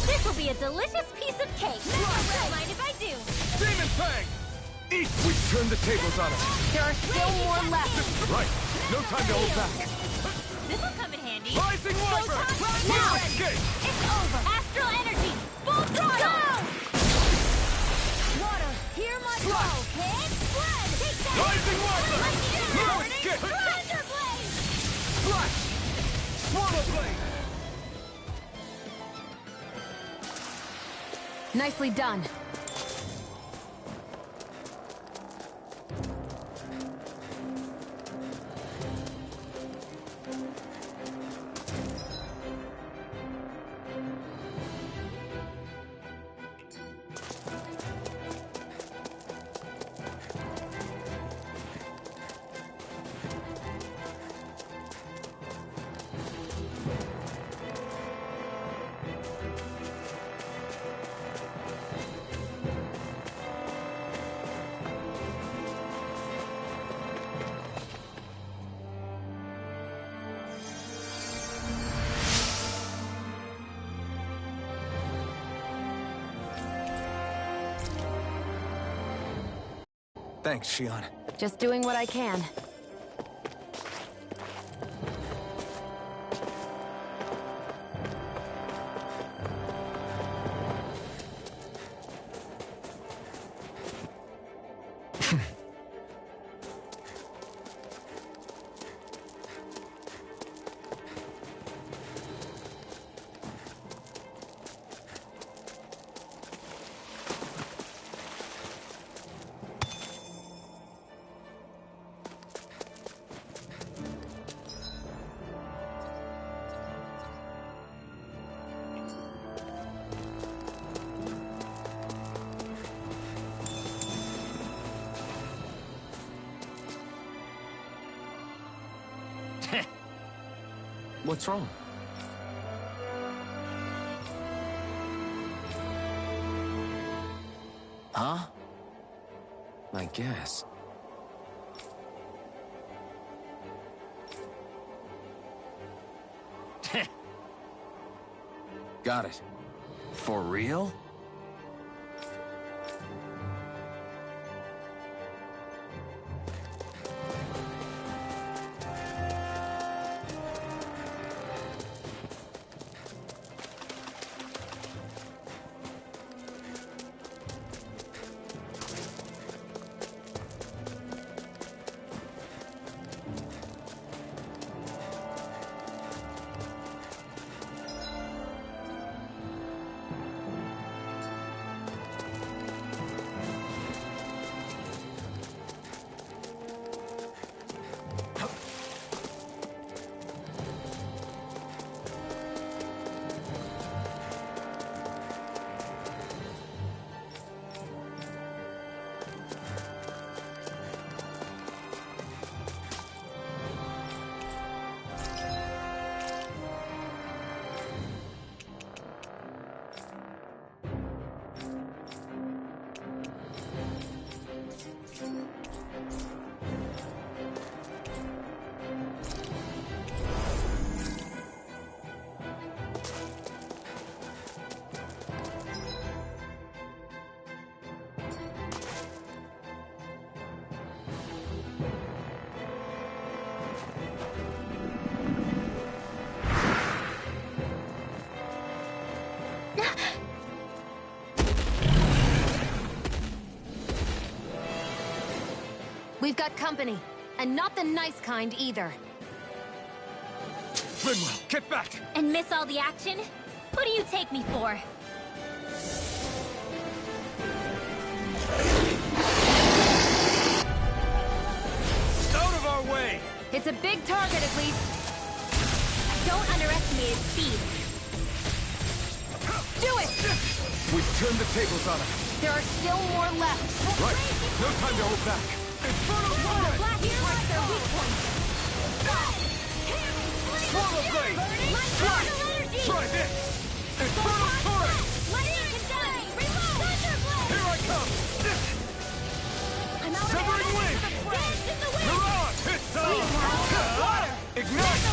G: This will be a delicious piece of cake. Don't mind if I do.
H: Demon Fang! Eat!
A: We've turned the tables on it.
B: There are still more left.
H: Right! No time to hold back!
G: This'll come in handy.
H: Rising Wyvern!
B: Now!
H: Escape!
G: It's over. Astral energy. Full throttle.
B: Water, hear my call.
G: Hit. Spread. Take that.
H: Rising Wyvern! No escape!
G: Thunder blade.
H: Flash! Swallow Blade!
B: Nicely done.
A: Thanks, Shion.
B: Just doing what I can.
E: What's wrong? Huh? I guess. Got it. For real?
B: We've got company, and not the nice kind either.
H: Rinwell, get back!
G: And miss all the action? Who do you take me for?
H: Out of our way!
B: It's a big target, at least.
G: Don't underestimate its speed.
B: Do it!
H: We've turned the tables on him.
B: There are still more left.
H: Right, no time to hold back. Inferno Blade!
B: Black strikes their weak point.
H: Swallow Blade! Strike! Try this! Inferno Turret! Here I come! Severing Wind! Mirage! Hit zone! Ignite!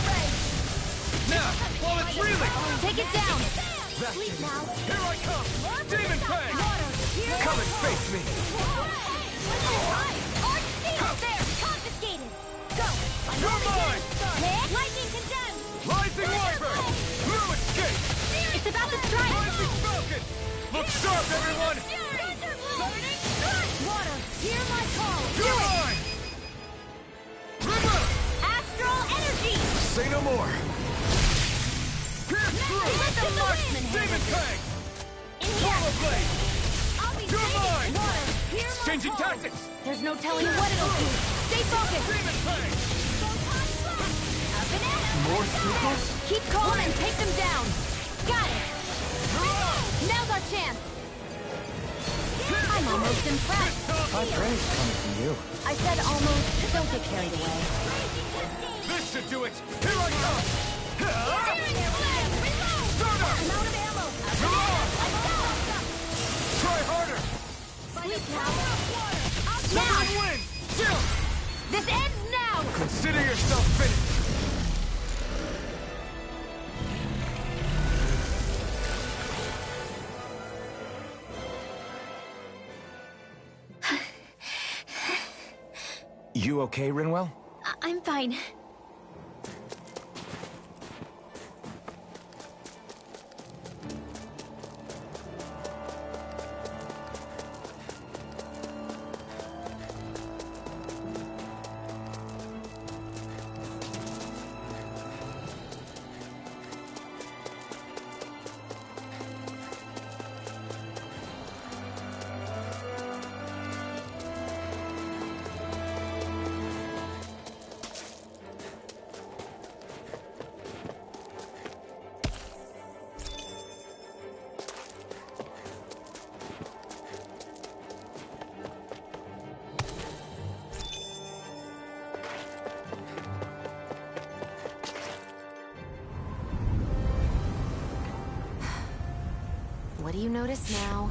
H: Now, while it's reeling!
B: Take it down!
H: That's it. Here I come! Demon Fang! Come and face me!
G: There! Confiscated! Go!
H: You're mine!
G: Lightning condemned!
H: Rising Wyvern! No escape!
G: It's about to strike!
H: Rising Falcon! Look sharp, everyone!
G: Water, hear my call!
H: You're mine! River!
G: Astral energy!
H: Say no more! Pierce through!
G: Let the marksman
H: Demon Fang!
G: In here!
H: Swallow Blade!
G: I'll be
H: You're mine!
G: Water, hear my
H: Exchanging
G: call!
H: tactics!
B: There's no telling what it'll do. Stay focused!
H: Demon Fang!
G: Up and at 'em!
H: More sequels?
B: Keep calm and take them down. Got it! Now's our chance! I'm almost impressed.
A: High praise coming from you.
B: I said almost. Don't get carried away.
H: This should do it! Here I come! Stunner!
G: I'm out of ammo!
H: Try harder! Severing Wind! Chill!
B: This ends now!
H: Consider yourself finished!
A: You okay, Rinwell?
G: I'm fine.
B: What do you notice now?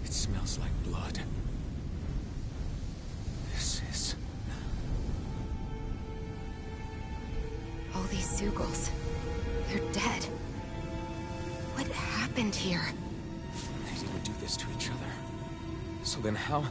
A: It smells like blood. This is...
B: All these Zeugles. They're dead. What happened here?
A: They didn't do this to each other. So then how...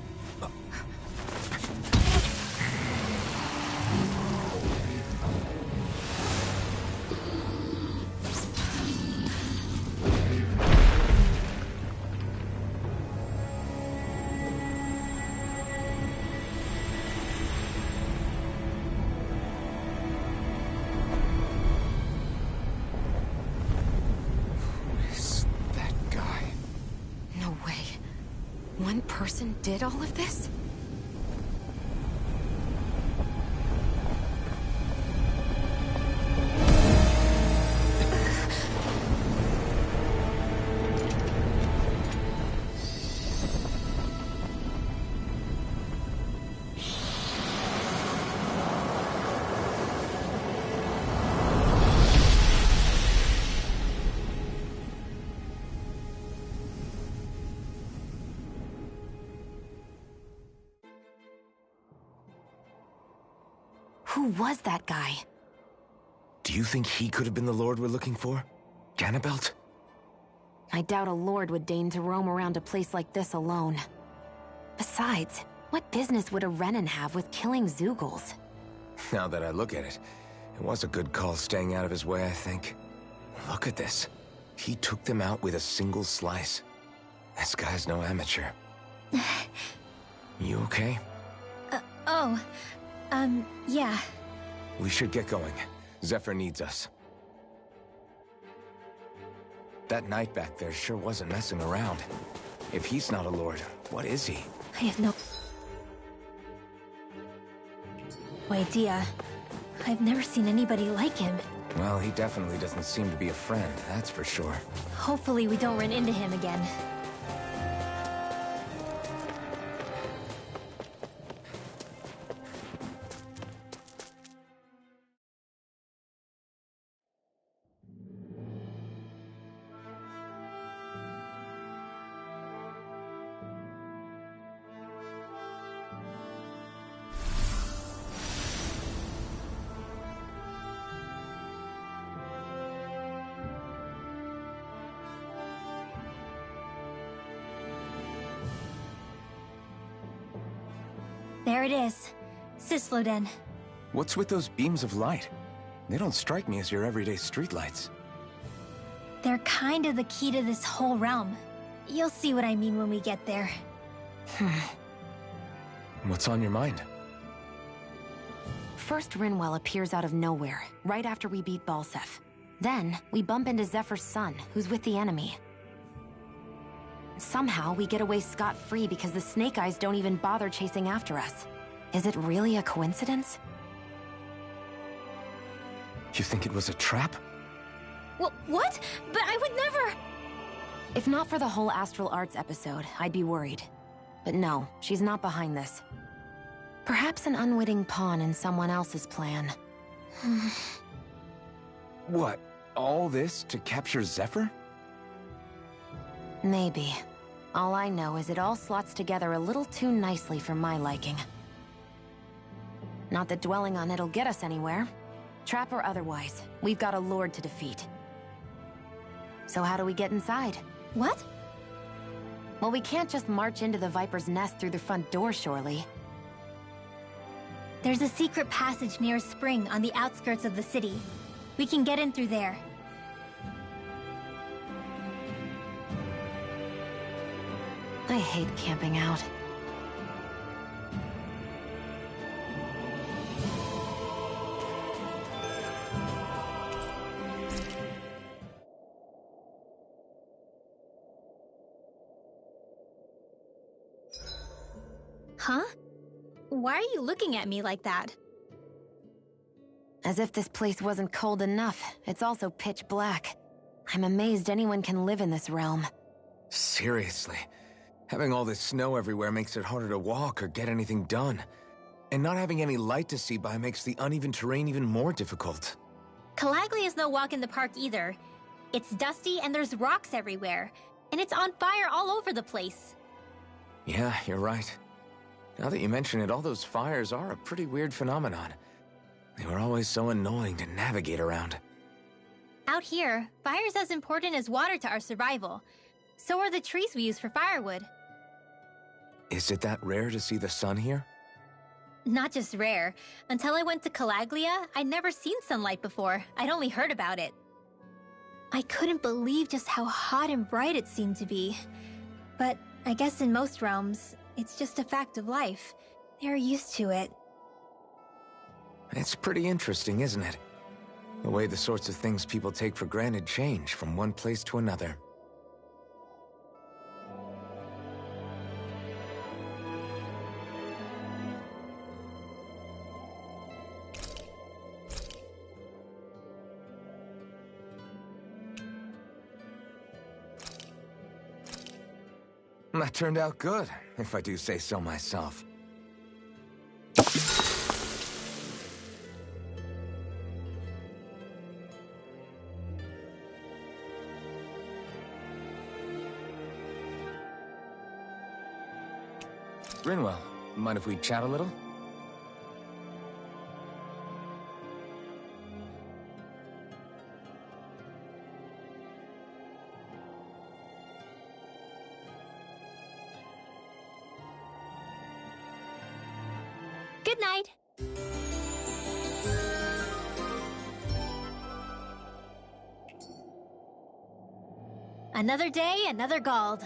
B: One person did all of this? Who was that guy?
A: Do you think he could have been the Lord we're looking for? Ganabelt?
B: I doubt a Lord would deign to roam around a place like this alone. Besides, what business would a Renan have with killing Zeugles?
A: Now that I look at it, it was a good call staying out of his way, I think. Look at this. He took them out with a single slice. This guy's no amateur. You okay?
G: Yeah.
A: We should get going. Zephyr needs us. That knight back there sure wasn't messing around. If he's not a lord, what is he?
G: I have no idea. I've never seen anybody like him.
A: Well, he definitely doesn't seem to be a friend, that's for sure.
G: Hopefully we don't run into him again. There it is. Sisloden.
A: What's with those beams of light? They don't strike me as your everyday streetlights.
G: They're kind of the key to this whole realm. You'll see what I mean when we get there.
A: What's on your mind?
B: First, Rinwell appears out of nowhere, right after we beat Balseph. Then, we bump into Zephyr's son, who's with the enemy. Somehow, we get away scot-free because the Snake Eyes don't even bother chasing after us. Is it really a coincidence?
A: You think it was a trap?
G: What? But I would never...
B: If not for the whole Astral Arts episode, I'd be worried. But no, she's not behind this. Perhaps an unwitting pawn in someone else's plan.
A: What? All this to capture Zephyr?
B: Maybe. All I know is it all slots together a little too nicely for my liking. Not that dwelling on it'll get us anywhere. Trap or otherwise, we've got a lord to defeat. So how do we get inside?
G: What?
B: Well, we can't just march into the Viper's nest through the front door, surely.
G: There's a secret passage near a spring on the outskirts of the city. We can get in through there.
B: I hate camping out.
G: Huh? Why are you looking at me like that?
B: As if this place wasn't cold enough, it's also pitch black. I'm amazed anyone can live in this realm.
A: Seriously. Having all this snow everywhere makes it harder to walk or get anything done. And not having any light to see by makes the uneven terrain even more difficult.
G: Calagli is no walk in the park either. It's dusty and there's rocks everywhere. And it's on fire all over the place.
A: Yeah, you're right. Now that you mention it, all those fires are a pretty weird phenomenon. They were always so annoying to navigate around.
G: Out here, fire's as important as water to our survival. So are the trees we use for firewood.
A: Is it that rare to see the sun here?
G: Not just rare. Until I went to Calaglia, I'd never seen sunlight before. I'd only heard about it. I couldn't believe just how hot and bright it seemed to be. But I guess in most realms, it's just a fact of life. They're used to it.
A: It's pretty interesting, isn't it? The way the sorts of things people take for granted change from one place to another. That turned out good, if I do say so myself. Rinwell, mind if we chat a little?
G: Good night. Another day, another Gald.